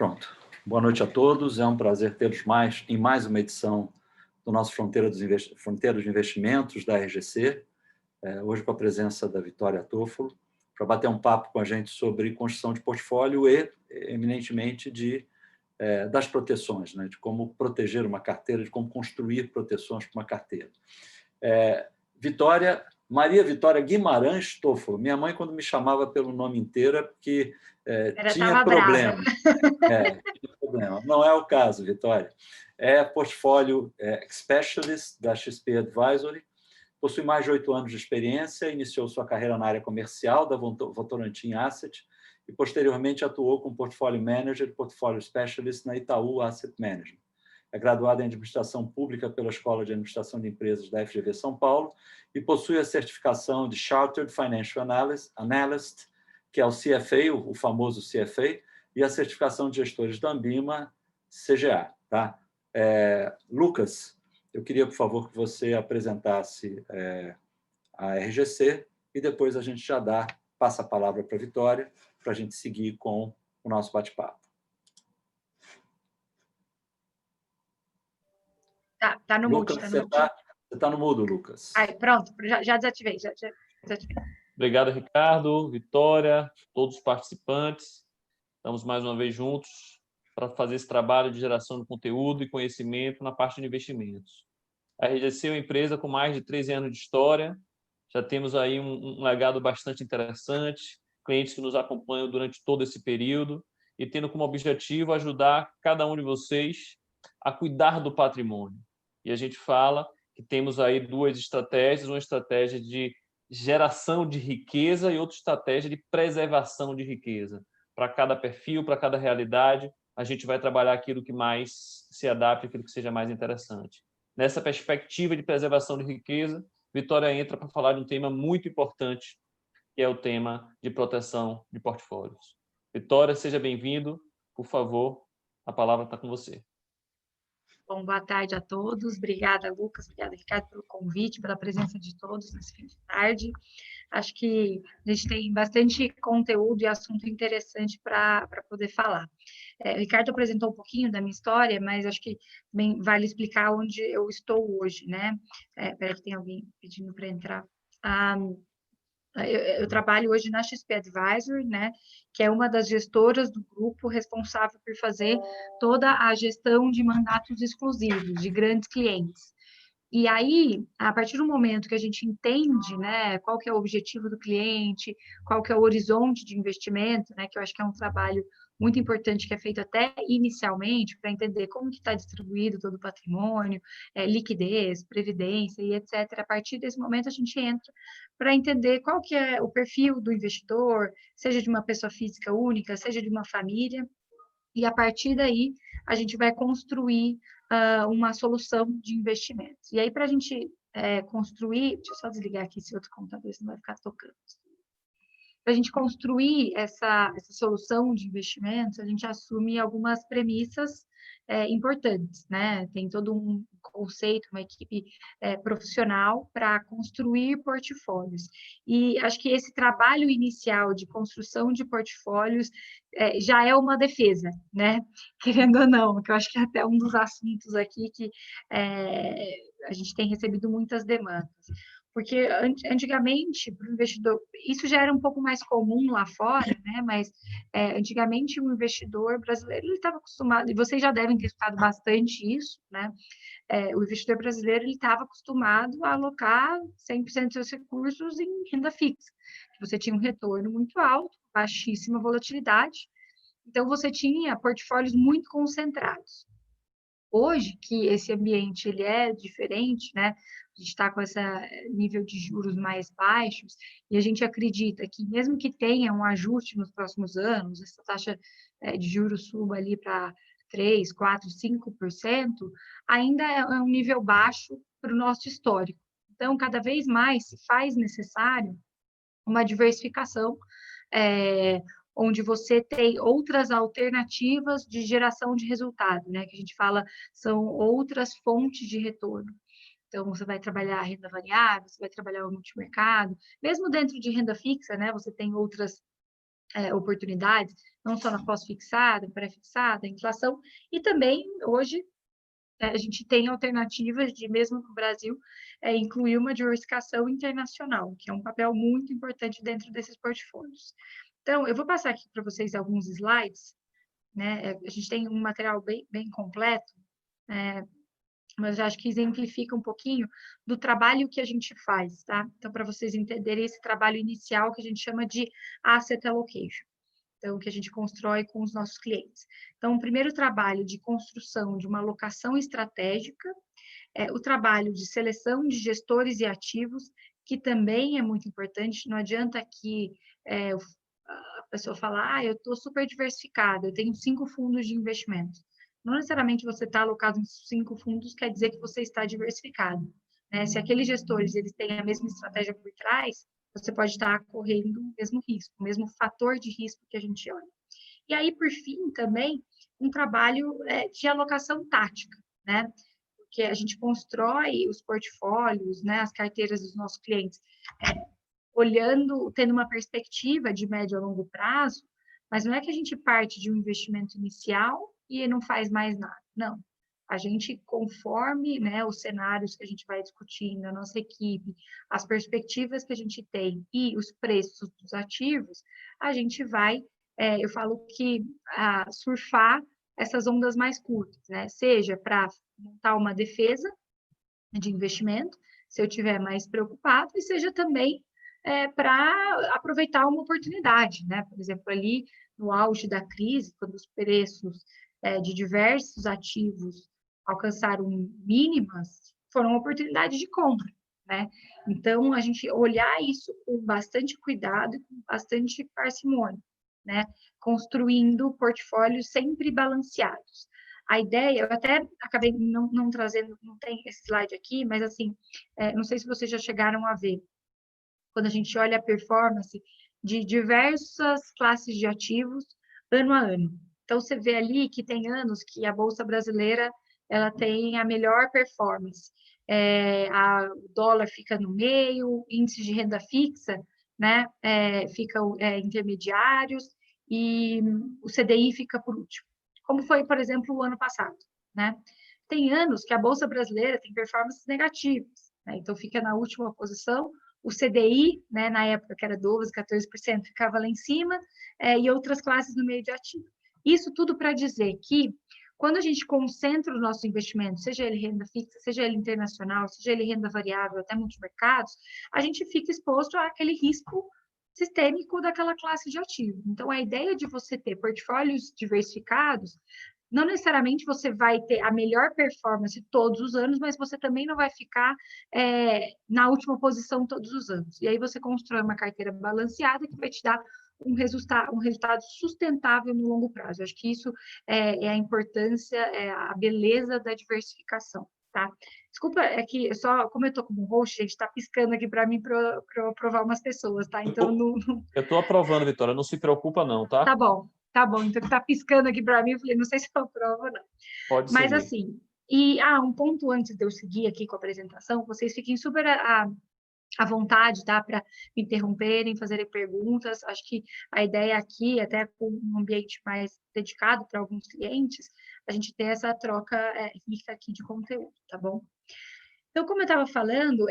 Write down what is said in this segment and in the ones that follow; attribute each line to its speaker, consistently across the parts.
Speaker 1: Pronto. Boa noite a todos. É um prazer tê-los em mais uma edição do nosso Fronteira de Investimentos da RGC, hoje com a presença da Vitória Toffolo, para bater um papo com a gente sobre construção de portfólio e, eminentemente, das proteções, né? De como proteger uma carteira, de como construir proteções para uma carteira. Maria Vitória Guimarães Toffolo. Minha mãe, quando me chamava pelo nome inteiro, é porque tinha problema. Tinha problema. Não é o caso, Vitória. É portfólio Specialist da XP Advisory, possui mais de 8 anos de experiência, iniciou sua carreira na área comercial da Votorantim Asset e, posteriormente, atuou como portfólio manager e portfólio specialist na Itaú Asset Management. É graduada em Administração Pública pela Escola de Administração de Empresas da FGV São Paulo e possui a certificação de Chartered Financial Analyst, que é o CFA, o famoso CFA, e a certificação de gestores da Ambima, CGA. Tá? Lucas, eu queria, por favor, que você apresentasse a RGC e depois a gente já passa a palavra para a Vitória, para a gente seguir com o nosso bate-papo.
Speaker 2: Tá no
Speaker 1: Lucas,
Speaker 2: mute.
Speaker 1: você está no mudo, Lucas.
Speaker 2: Pronto, já desativei.
Speaker 3: Obrigado, Ricardo, Vitória, todos os participantes. Estamos mais uma vez juntos para fazer esse trabalho de geração de conteúdo e conhecimento na parte de investimentos. A RGC é uma empresa com mais de 13 anos de história, já temos aí um legado bastante interessante, clientes que nos acompanham durante todo esse período e tendo como objetivo ajudar cada um de vocês a cuidar do patrimônio. E a gente fala que temos aí duas estratégias, uma estratégia de geração de riqueza e outra estratégia de preservação de riqueza. Para cada perfil, para cada realidade, a gente vai trabalhar aquilo que mais se adapte, aquilo que seja mais interessante. Nessa perspectiva de preservação de riqueza, Vitória entra para falar de um tema muito importante, que é o tema de proteção de portfólios. Vitória, seja bem-vindo. Por favor, a palavra está com você.
Speaker 2: Bom, boa tarde a todos. Obrigada, Lucas. Obrigada, Ricardo, pelo convite, pela presença de todos nesse fim de tarde. Acho que a gente tem bastante conteúdo e assunto interessante para poder falar. O Ricardo apresentou um pouquinho da minha história, mas acho que também vale explicar onde eu estou hoje, né? Espera que tem alguém pedindo para entrar. Eu trabalho hoje na XP Advisory, né, que é uma das gestoras do grupo responsável por fazer toda a gestão de mandatos exclusivos de grandes clientes. E aí, a partir do momento que a gente entende, né, qual que é o objetivo do cliente, qual que é o horizonte de investimento, né, que eu acho que é um trabalho muito importante que é feito até inicialmente para entender como que está distribuído todo o patrimônio, liquidez, previdência e etc. A partir desse momento a gente entra para entender qual que é o perfil do investidor, seja de uma pessoa física única, seja de uma família, e a partir daí a gente vai construir uma solução de investimentos. E aí, para a gente construir, deixa eu só desligar aqui esse outro computador, senão vai ficar tocando. Para a gente construir essa solução de investimentos, a gente assume algumas premissas importantes, né? Tem todo um conceito, uma equipe profissional para construir portfólios. E acho que esse trabalho inicial de construção de portfólios já é uma defesa, né? Querendo ou não, que eu acho que é até um dos assuntos aqui que a gente tem recebido muitas demandas. Porque antigamente, para o investidor, isso já era um pouco mais comum lá fora, né? Mas antigamente o investidor brasileiro ele estava acostumado, e vocês já devem ter escutado bastante isso, né? O investidor brasileiro ele estava acostumado a alocar 100% dos seus recursos em renda fixa. Você tinha um retorno muito alto, baixíssima volatilidade, então você tinha portfólios muito concentrados. Hoje, que esse ambiente ele é diferente, né? A gente está com esse nível de juros mais baixos e a gente acredita que mesmo que tenha um ajuste nos próximos anos, essa taxa de juros suba ali para 3, 4, 5%, ainda é um nível baixo para o nosso histórico. Então, cada vez mais se faz necessário uma diversificação, onde você tem outras alternativas de geração de resultado, né? Que a gente fala são outras fontes de retorno. Então, você vai trabalhar a renda variável, você vai trabalhar o multimercado, mesmo dentro de renda fixa, né? Você tem outras oportunidades, não só na pós-fixada, pré-fixada, inflação, e também, hoje, a gente tem alternativas de, mesmo no Brasil, incluir uma diversificação internacional, que é um papel muito importante dentro desses portfólios. Então, eu vou passar aqui para vocês alguns slides, né? A gente tem um material bem completo, mas eu acho que exemplifica um pouquinho do trabalho que a gente faz, tá? Então, para vocês entenderem esse trabalho inicial que a gente chama de asset allocation, então, que a gente constrói com os nossos clientes. Então, o primeiro trabalho de construção de uma alocação estratégica, o trabalho de seleção de gestores e ativos, que também é muito importante, não adianta que a pessoa falar, eu estou super diversificada, eu tenho 5 fundos de investimento. Não necessariamente você está alocado em 5 fundos quer dizer que você está diversificado, né? Se aqueles gestores eles têm a mesma estratégia por trás, você pode estar correndo o mesmo risco, o mesmo fator de risco que a gente olha. E aí, por fim, também, um trabalho de alocação tática, né? Porque a gente constrói os portfólios, né, as carteiras dos nossos clientes, olhando, tendo uma perspectiva de médio a longo prazo, mas não é que a gente parte de um investimento inicial e não faz mais nada. Não. A gente, conforme, né, os cenários que a gente vai discutindo, a nossa equipe, as perspectivas que a gente tem e os preços dos ativos, a gente vai, eu falo que surfar essas ondas mais curtas, né? Seja para montar uma defesa de investimento, se eu estiver mais preocupado, e seja também para aproveitar uma oportunidade, né? Por exemplo, ali no auge da crise, quando os preços de diversos ativos alcançaram mínimas, foram oportunidades de compra, né? Então, a gente olhar isso com bastante cuidado e com bastante parcimônia, né? Construindo portfólios sempre balanceados. A ideia, eu até acabei não trazendo, não tem esse slide aqui, mas assim, não sei se vocês já chegaram a ver, quando a gente olha a performance de diversas classes de ativos ano a ano. Então, você vê ali que tem anos que a Bolsa Brasileira ela tem a melhor performance. O dólar fica no meio, índice de renda fixa, né, ficam intermediários, e o CDI fica por último. Como foi, por exemplo, o ano passado, né? Tem anos que a Bolsa Brasileira tem performances negativas, né? Então fica na última posição, o CDI, né, na época que era 12%, 14%, ficava lá em cima, e outras classes no meio de ativo. Isso tudo para dizer que, quando a gente concentra o nosso investimento, seja ele renda fixa, seja ele internacional, seja ele renda variável, até multimercados, a gente fica exposto àquele risco sistêmico daquela classe de ativo. Então, a ideia de você ter portfólios diversificados, não necessariamente você vai ter a melhor performance todos os anos, mas você também não vai ficar na última posição todos os anos. E aí você constrói uma carteira balanceada que vai te dar um resultado sustentável no longo prazo. Eu acho que isso é a importância, a beleza da diversificação, tá? Desculpa, é que só, como eu estou como host, a gente está piscando aqui para mim para eu aprovar umas pessoas, tá? Então,
Speaker 3: eu estou aprovando, Vitória, não se preocupa não, tá?
Speaker 2: Tá bom. Então está piscando aqui para mim, eu falei, não sei se eu aprovo ou não.
Speaker 3: Pode
Speaker 2: Mas
Speaker 3: seguir.
Speaker 2: assim, um ponto antes de eu seguir aqui com a apresentação, vocês fiquem super à vontade, tá? Para me interromperem, fazerem perguntas. Acho que a ideia aqui, até com um ambiente mais dedicado para alguns clientes, a gente ter essa troca rica aqui de conteúdo, tá bom? Então, como eu estava falando,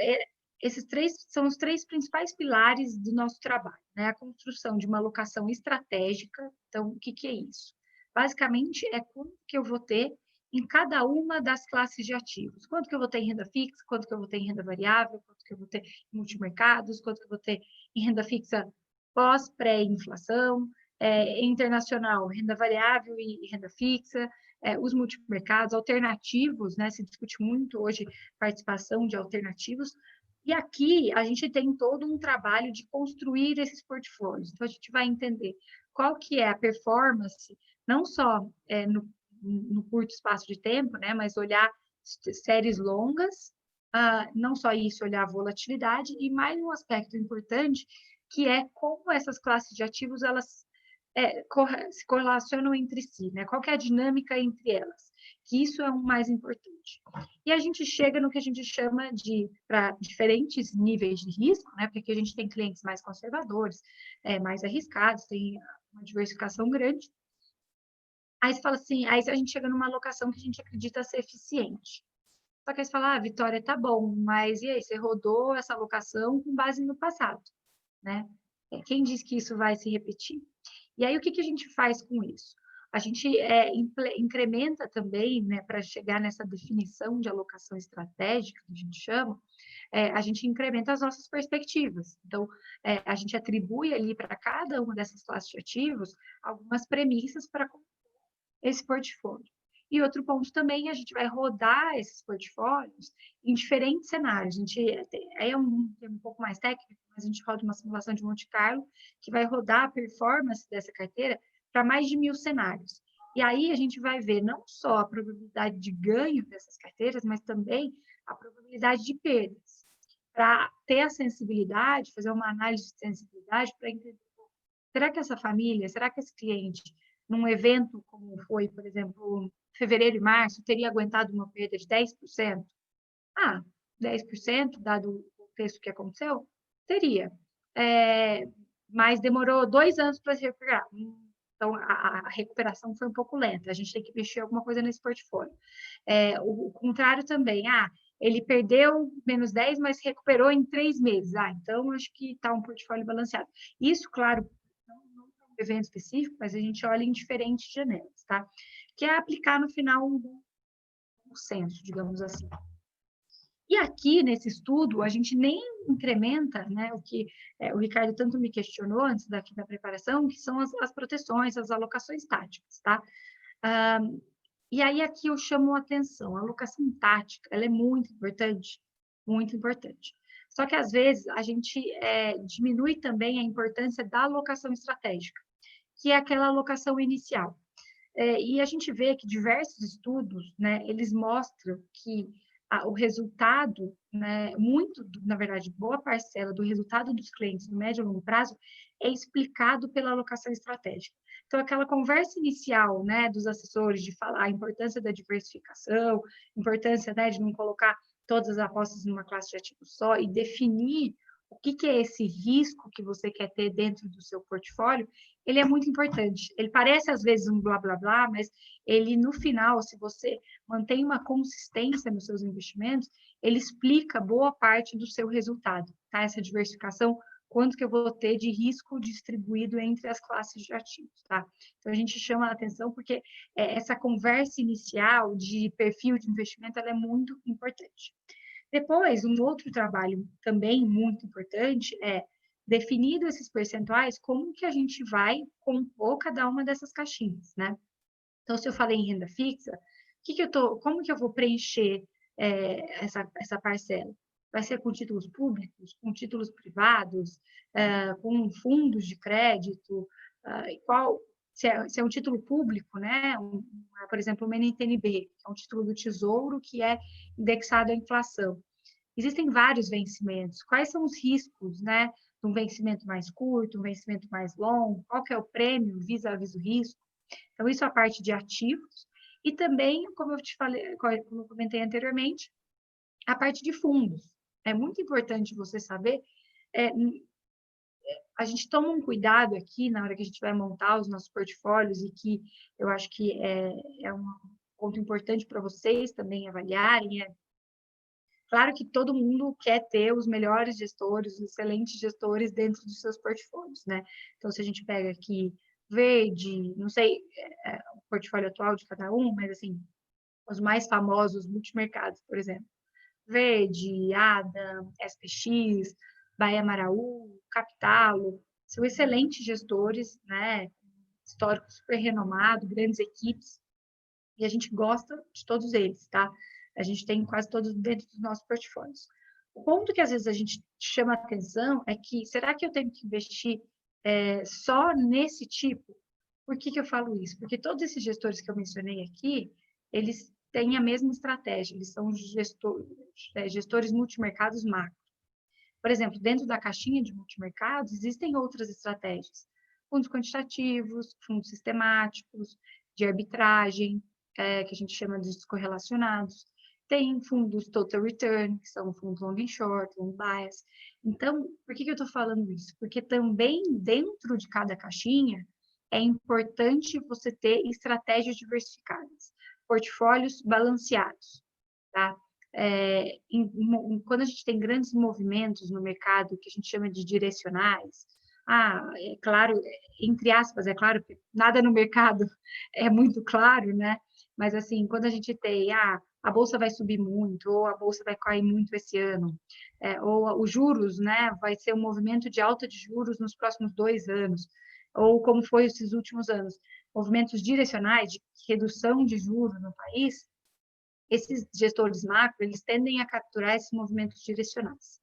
Speaker 2: esses são os 3 principais pilares do nosso trabalho, né? A construção de uma alocação estratégica. Então, o que é isso? Basicamente, é quanto que eu vou ter em cada uma das classes de ativos. Quanto que eu vou ter em renda fixa, quanto que eu vou ter em renda variável, quanto que eu vou ter em multimercados, quanto que eu vou ter em renda fixa pós-pré-inflação, internacional, renda variável e renda fixa, os multimercados, alternativos, né? Se discute muito hoje participação de alternativos. E aqui a gente tem todo um trabalho de construir esses portfólios. Então, a gente vai entender qual que é a performance, não só no curto espaço de tempo, né? Mas olhar séries longas, não só isso, olhar a volatilidade, e mais um aspecto importante, que é como essas classes de ativos, elas se correlacionam entre si, né? Qual que é a dinâmica entre elas? Que isso é o mais importante. E a gente chega no que a gente chama para diferentes níveis de risco, né? Porque aqui a gente tem clientes mais conservadores, mais arriscados, tem uma diversificação grande. Aí você fala assim, aí a gente chega numa alocação que a gente acredita ser eficiente. Só que aí você fala, Vitória, tá bom, mas e aí, você rodou essa alocação com base no passado, né? Quem diz que isso vai se repetir? E aí, o que a gente faz com isso? A gente incrementa também, né, para chegar nessa definição de alocação estratégica, que a gente chama, a gente incrementa as nossas perspectivas. Então, a gente atribui ali para cada uma dessas classes de ativos algumas premissas para esse portfólio. E outro ponto também, a gente vai rodar esses portfólios em diferentes cenários. A gente é um pouco mais técnico, mas a gente roda uma simulação de Monte Carlo que vai rodar a performance dessa carteira para mais de 1000 cenários. E aí a gente vai ver não só a probabilidade de ganho dessas carteiras, mas também a probabilidade de perdas. Para ter a sensibilidade, fazer uma análise de sensibilidade para entender, será que essa família, será que esse cliente, num evento como foi, por exemplo, fevereiro e março, teria aguentado uma perda de 10%? 10%, dado o contexto que aconteceu? Teria. Mas demorou 2 anos para se recuperar. Então, a recuperação foi um pouco lenta. A gente tem que mexer alguma coisa nesse portfólio. O contrário também. Ele perdeu menos 10, mas recuperou em 3 meses. Então, acho que está um portfólio balanceado. Isso, claro, não é um evento específico, mas a gente olha em diferentes janelas, tá? Que é aplicar no final um senso, digamos assim. E aqui, nesse estudo, a gente nem incrementa, né, o que o Ricardo tanto me questionou antes daqui da preparação, que são as proteções, as alocações táticas, tá? E aí aqui eu chamo a atenção, a alocação tática, ela é muito importante, muito importante. Só que, às vezes, a gente diminui também a importância da alocação estratégica, que é aquela alocação inicial. E a gente vê que diversos estudos, né, eles mostram que o resultado, né, na verdade, boa parcela do resultado dos clientes no médio e longo prazo é explicado pela alocação estratégica. Então, aquela conversa inicial, né, dos assessores de falar a importância da diversificação, importância, né, de não colocar todas as apostas numa classe de ativos só e definir o que é esse risco que você quer ter dentro do seu portfólio, ele é muito importante. Ele parece, às vezes, um blá, blá, blá, mas ele, no final, se você mantém uma consistência nos seus investimentos, ele explica boa parte do seu resultado, tá? Essa diversificação, quanto que eu vou ter de risco distribuído entre as classes de ativos, tá? Então, a gente chama a atenção porque essa conversa inicial de perfil de investimento, ela é muito importante. Depois, um outro trabalho também muito importante é, definido esses percentuais, como que a gente vai compor cada uma dessas caixinhas, né? Então, se eu falei em renda fixa, como que eu vou preencher essa parcela? Vai ser com títulos públicos, com títulos privados, com fundos de crédito? Se é um título público, né? Por exemplo, o NTNB, que é um título do Tesouro que é indexado à inflação. Existem vários vencimentos. Quais são os riscos, né? De um vencimento mais curto, um vencimento mais longo? Qual que é o prêmio vis-à-vis o risco? Então, isso é a parte de ativos. E também, como eu te falei, como eu comentei anteriormente, a parte de fundos. É muito importante você saber. A gente toma um cuidado aqui na hora que a gente vai montar os nossos portfólios e que eu acho que é um ponto importante para vocês também avaliarem. Claro que todo mundo quer ter os melhores gestores, os excelentes gestores dentro dos seus portfólios, né? Então, se a gente pega aqui Verde, não sei o portfólio atual de cada um, mas assim, os mais famosos multimercados, por exemplo. Verde, Adam, SPX, Bahia Maraú, Capitalo, são excelentes gestores, né? Histórico super renomado, grandes equipes, e a gente gosta de todos eles, tá? A gente tem quase todos dentro dos nossos portfólios. O ponto que às vezes a gente chama atenção é que, será que eu tenho que investir só nesse tipo? Por que eu falo isso? Porque todos esses gestores que eu mencionei aqui, eles têm a mesma estratégia, eles são gestores multimercados macro. Por exemplo, dentro da caixinha de multimercados, existem outras estratégias. Fundos quantitativos, fundos sistemáticos, de arbitragem, que a gente chama de descorrelacionados. Tem fundos total return, que são fundos long and short, long bias. Então, por que eu estou falando isso? Porque também dentro de cada caixinha é importante você ter estratégias diversificadas, portfólios balanceados, tá? Quando a gente tem grandes movimentos no mercado, que a gente chama de direcionais, é claro, entre aspas, é claro que nada no mercado é muito claro, né? Mas, assim, quando a gente tem, a bolsa vai subir muito, ou a bolsa vai cair muito esse ano, ou os juros, né? Vai ser um movimento de alta de juros nos próximos 2 anos, ou como foi esses últimos anos, movimentos direcionais de redução de juros no país, esses gestores macro, eles tendem a capturar esses movimentos direcionais.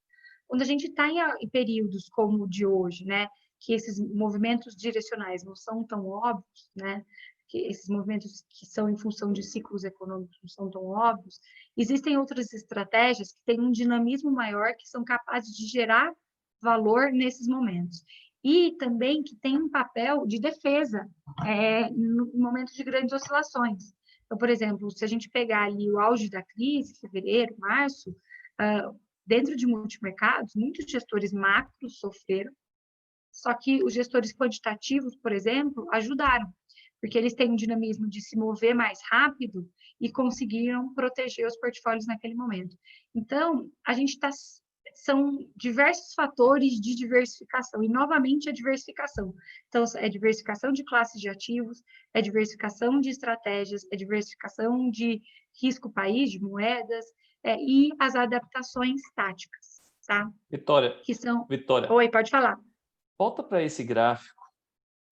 Speaker 2: Quando a gente está em períodos como o de hoje, né, que esses movimentos direcionais não são tão óbvios, né, que esses movimentos que são em função de ciclos econômicos não são tão óbvios, existem outras estratégias que têm um dinamismo maior, que são capazes de gerar valor nesses momentos. E também que tem um papel de defesa no momento de grandes oscilações. Então, por exemplo, se a gente pegar ali o auge da crise, fevereiro, março, dentro de multimercados, muitos gestores macros sofreram, só que os gestores quantitativos, por exemplo, ajudaram, porque eles têm um dinamismo de se mover mais rápido e conseguiram proteger os portfólios naquele momento. Então, são diversos fatores de diversificação, e novamente a diversificação. Então, é diversificação de classes de ativos, é diversificação de estratégias, é diversificação de risco país, de moedas, e as adaptações táticas, tá?
Speaker 3: Vitória, Vitória,
Speaker 2: Oi, pode falar.
Speaker 3: volta para esse gráfico,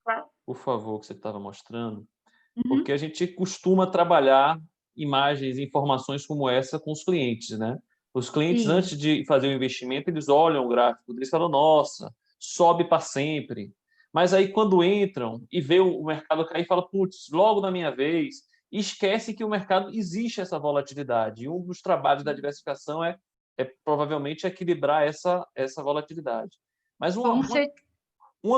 Speaker 2: Claro.
Speaker 3: por favor, que você estava mostrando,
Speaker 2: Uhum.
Speaker 3: porque a gente costuma trabalhar imagens e informações como essa com os clientes, né? Os clientes,
Speaker 2: Sim.
Speaker 3: Antes de fazer o investimento, eles olham o gráfico, eles falam, nossa, sobe para sempre. Mas aí, quando entram e vê o mercado cair, fala, putz, logo na minha vez, e esquece que o mercado existe essa volatilidade. E um dos trabalhos da diversificação é provavelmente equilibrar essa volatilidade. Mas uma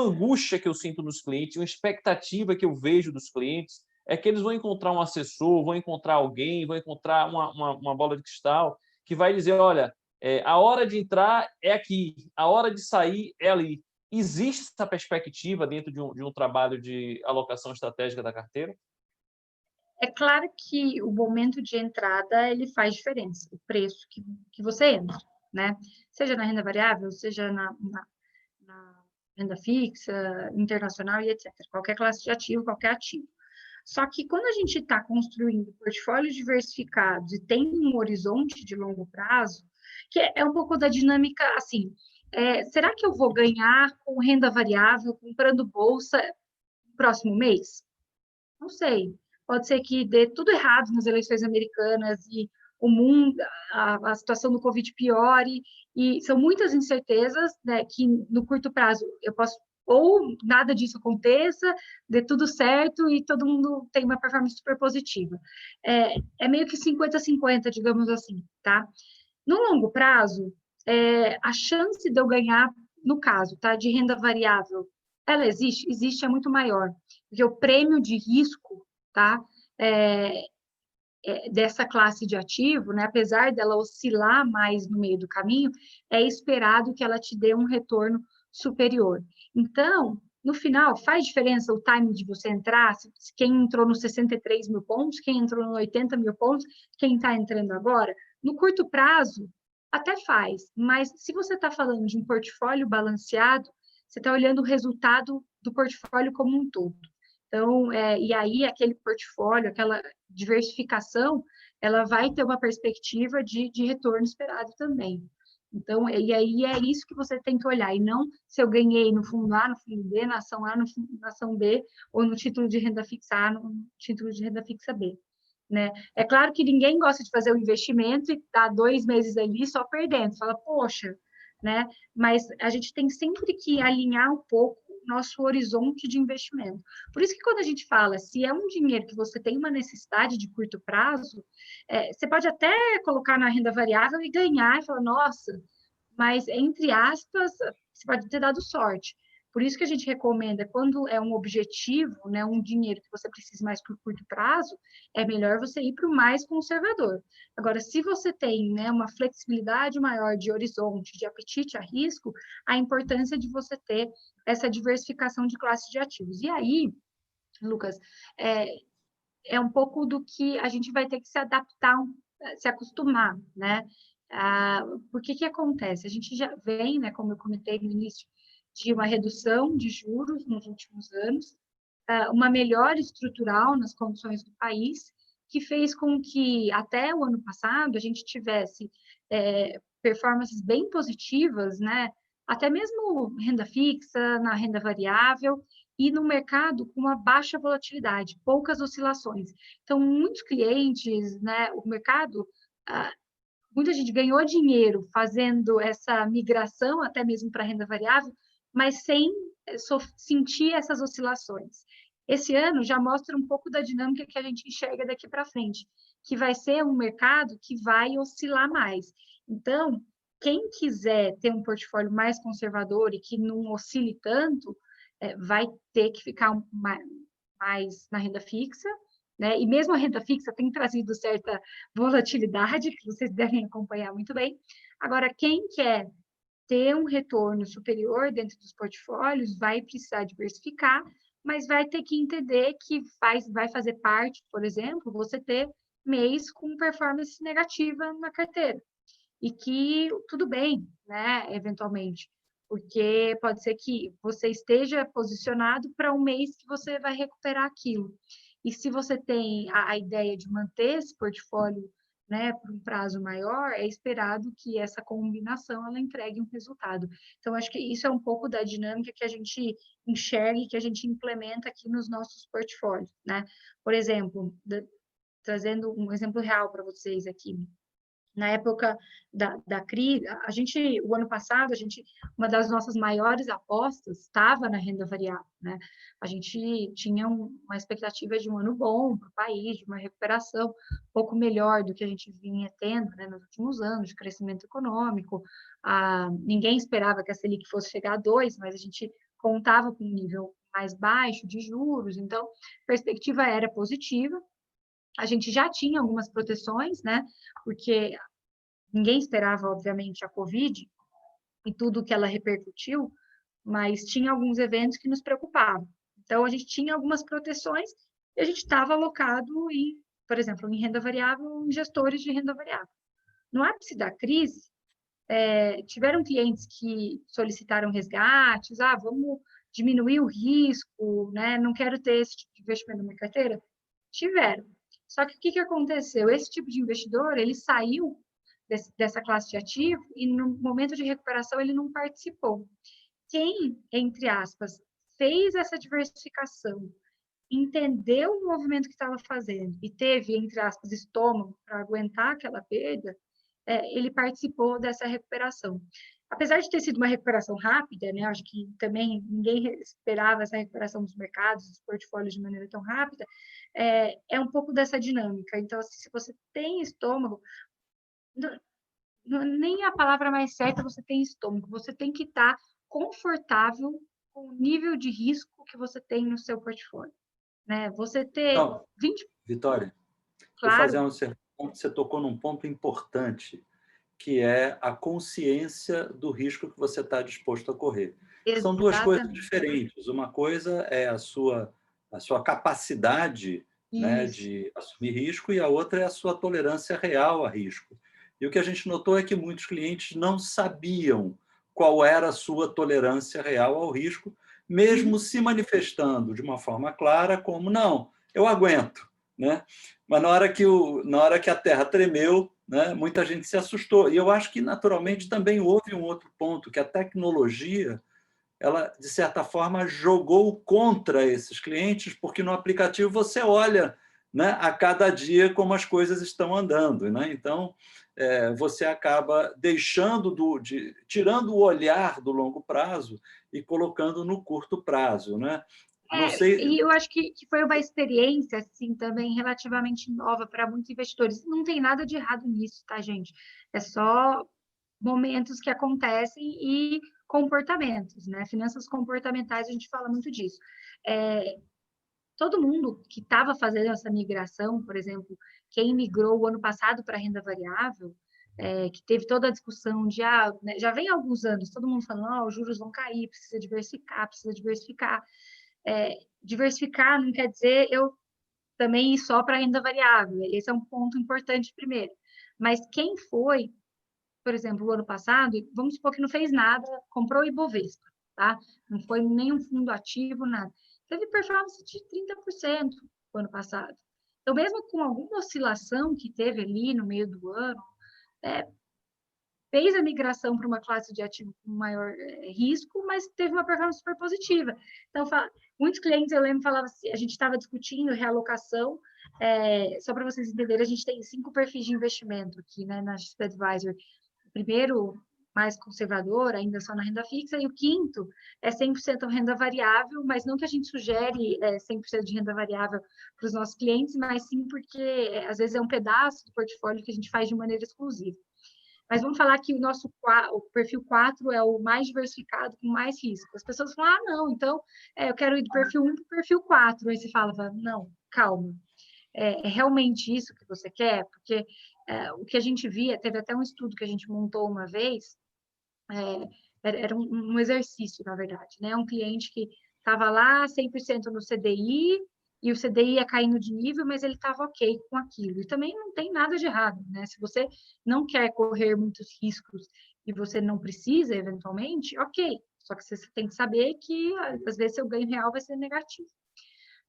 Speaker 3: angústia que eu sinto nos clientes, uma expectativa que eu vejo dos clientes, é que eles vão encontrar um assessor, vão encontrar alguém, vão encontrar uma bola de cristal que vai dizer, olha, a hora de entrar é aqui, a hora de sair é ali. Existe essa perspectiva dentro de um trabalho de alocação estratégica da carteira?
Speaker 2: É claro que o momento de entrada, ele faz diferença, o preço que você entra, né? Seja na renda variável, seja na renda fixa, internacional e etc. Qualquer classe de ativo, qualquer ativo. Só que quando a gente está construindo portfólios diversificados e tem um horizonte de longo prazo, que é um pouco da dinâmica, assim, será que eu vou ganhar com renda variável, comprando bolsa no próximo mês? Não sei. Pode ser que dê tudo errado nas eleições americanas e o mundo, a situação do Covid piore, e são muitas incertezas, né, que no curto prazo eu posso, ou nada disso aconteça, dê tudo certo e todo mundo tem uma performance super positiva. É meio que 50-50, digamos assim, tá? No longo prazo, a chance de eu ganhar, no caso, tá, de renda variável, ela existe? Existe, é muito maior, porque o prêmio de risco, tá, dessa classe de ativo, né, apesar dela oscilar mais no meio do caminho, é esperado que ela te dê um retorno superior. Então, no final, faz diferença o time de você entrar, quem entrou nos 63 mil pontos, quem entrou nos 80 mil pontos, quem está entrando agora? No curto prazo, até faz, mas se você está falando de um portfólio balanceado, você está olhando o resultado do portfólio como um todo. Então, e aí aquele portfólio, aquela diversificação, ela vai ter uma perspectiva de retorno esperado também. Então, e aí é isso que você tem que olhar, e não se eu ganhei no fundo A, no fundo B, na ação A, na ação B, ou no título de renda fixa A, no título de renda fixa B. Né? É claro que ninguém gosta de fazer um investimento e dar 2 meses ali só perdendo, fala, poxa, né? Mas a gente tem sempre que alinhar um pouco nosso horizonte de investimento. Por isso que quando a gente fala, se é um dinheiro que você tem uma necessidade de curto prazo, você pode até colocar na renda variável e ganhar, e falar, nossa, mas, entre aspas, você pode ter dado sorte. Por isso que a gente recomenda, quando é um objetivo, né, um dinheiro que você precisa mais por curto prazo, é melhor você ir para o mais conservador. Agora, se você tem, né, uma flexibilidade maior de horizonte, de apetite a risco, a importância de você ter essa diversificação de classe de ativos. E aí, Lucas, é um pouco do que a gente vai ter que se adaptar, se acostumar, né? Por que acontece? A gente já vem, né, como eu comentei no início, de uma redução de juros nos últimos anos, uma melhora estrutural nas condições do país, que fez com que, até o ano passado, a gente tivesse performances bem positivas, né? Até mesmo renda fixa, na renda variável, e no mercado com uma baixa volatilidade, poucas oscilações. Então, muitos clientes, né, o mercado, muita gente ganhou dinheiro fazendo essa migração, até mesmo para renda variável, mas sem sentir essas oscilações. Esse ano já mostra um pouco da dinâmica que a gente enxerga daqui para frente, que vai ser um mercado que vai oscilar mais. Então, quem quiser ter um portfólio mais conservador e que não oscile tanto, vai ter que ficar mais na renda fixa, né? E mesmo a renda fixa tem trazido certa volatilidade, que vocês devem acompanhar muito bem. Agora, quem quer ter um retorno superior dentro dos portfólios vai precisar diversificar, mas vai ter que entender que vai fazer parte, por exemplo, você ter mês com performance negativa na carteira. E que tudo bem, né, eventualmente, porque pode ser que você esteja posicionado para um mês que você vai recuperar aquilo. E se você tem a ideia de manter esse portfólio, né, por um prazo maior, é esperado que essa combinação ela entregue um resultado. Então, acho que isso é um pouco da dinâmica que a gente enxerga e que a gente implementa aqui nos nossos portfólios, né? Por exemplo, trazendo um exemplo real para vocês aqui. Na época da crise, o ano passado, uma das nossas maiores apostas estava na renda variável, né? A gente tinha uma expectativa de um ano bom para o país, de uma recuperação um pouco melhor do que a gente vinha tendo, né, nos últimos anos, de crescimento econômico. Ninguém esperava que a Selic fosse chegar a 2, mas a gente contava com um nível mais baixo de juros, então a perspectiva era positiva. A gente já tinha algumas proteções, né? Porque ninguém esperava, obviamente, a Covid e tudo que ela repercutiu, mas tinha alguns eventos que nos preocupavam. Então, a gente tinha algumas proteções e a gente estava alocado em, por exemplo, em renda variável, em gestores de renda variável. No ápice da crise, tiveram clientes que solicitaram resgates, vamos diminuir o risco, né? Não quero ter esse tipo de investimento na minha carteira. Tiveram. Só que o que aconteceu? Esse tipo de investidor, ele saiu dessa classe de ativo e no momento de recuperação ele não participou. Quem, entre aspas, fez essa diversificação, entendeu o movimento que estava fazendo e teve, entre aspas, estômago para aguentar aquela perda, ele participou dessa recuperação. Apesar de ter sido uma recuperação rápida, né, acho que também ninguém esperava essa recuperação dos mercados, dos portfólios de maneira tão rápida, é um pouco dessa dinâmica. Então, assim, se você tem estômago, nem a palavra mais certa você tem estômago, você tem que estar confortável com o nível de risco que você tem no seu portfólio, né? Você ter
Speaker 1: Então,
Speaker 2: 20,
Speaker 1: Vitória, vou fazer
Speaker 2: claro,
Speaker 1: uma observação. Você tocou num ponto importante, que é a consciência do risco que você está disposto a correr. São duas coisas
Speaker 2: exatamente.
Speaker 1: diferentes. Uma coisa é a sua capacidade, né,
Speaker 2: Isso.
Speaker 1: de assumir risco, e a outra é a sua tolerância real a risco. E o que a gente notou é que muitos clientes não sabiam qual era a sua tolerância real ao risco, mesmo se manifestando de uma forma clara como, não, eu aguento, né? Mas na hora que a terra tremeu, né, muita gente se assustou. E eu acho que, naturalmente, também houve um outro ponto, que a tecnologia, ela, de certa forma, jogou contra esses clientes, porque no aplicativo você olha, né, a cada dia como as coisas estão andando. Né? Então, você acaba tirando o olhar do longo prazo e colocando no curto prazo. Né? Não sei.
Speaker 2: E eu acho que foi uma experiência, assim, também relativamente nova para muitos investidores. Não tem nada de errado nisso, tá, gente? É só momentos que acontecem e comportamentos, né? Finanças comportamentais, a gente fala muito disso. Todo mundo que estava fazendo essa migração, por exemplo, quem migrou o ano passado para a renda variável, que teve toda a discussão de, né, já vem há alguns anos, todo mundo falando, os juros vão cair, precisa diversificar, precisa diversificar. diversificar não quer dizer eu também ir só para renda variável. Esse é um ponto importante primeiro. Mas quem foi, por exemplo, o ano passado, vamos supor que não fez nada, comprou o Ibovespa, tá? Não foi nenhum fundo ativo, nada. Teve performance de 30% no ano passado. Então, mesmo com alguma oscilação que teve ali no meio do ano, fez a migração para uma classe de ativo com maior risco, mas teve uma performance super positiva. Então, muitos clientes, eu lembro, falavam assim, a gente estava discutindo realocação, só para vocês entenderem, a gente tem 5 perfis de investimento aqui, né, na XP Advisor. O primeiro, mais conservador, ainda só na renda fixa, e o quinto é 100% renda variável, mas não que a gente sugere 100% de renda variável para os nossos clientes, mas sim porque, às vezes, é um pedaço do portfólio que a gente faz de maneira exclusiva. Mas vamos falar que o perfil 4 é o mais diversificado, com mais risco. As pessoas falam, não, então eu quero ir do perfil 1 para o perfil 4. Aí você fala, não, calma. É realmente isso que você quer? Porque o que a gente via, teve até um estudo que a gente montou uma vez, era um exercício, na verdade, né? Um cliente que estava lá 100% no CDI, e o CDI ia caindo de nível, mas ele estava ok com aquilo. E também não tem nada de errado, né? Se você não quer correr muitos riscos e você não precisa, eventualmente, ok. Só que você tem que saber que, às vezes, seu ganho real vai ser negativo.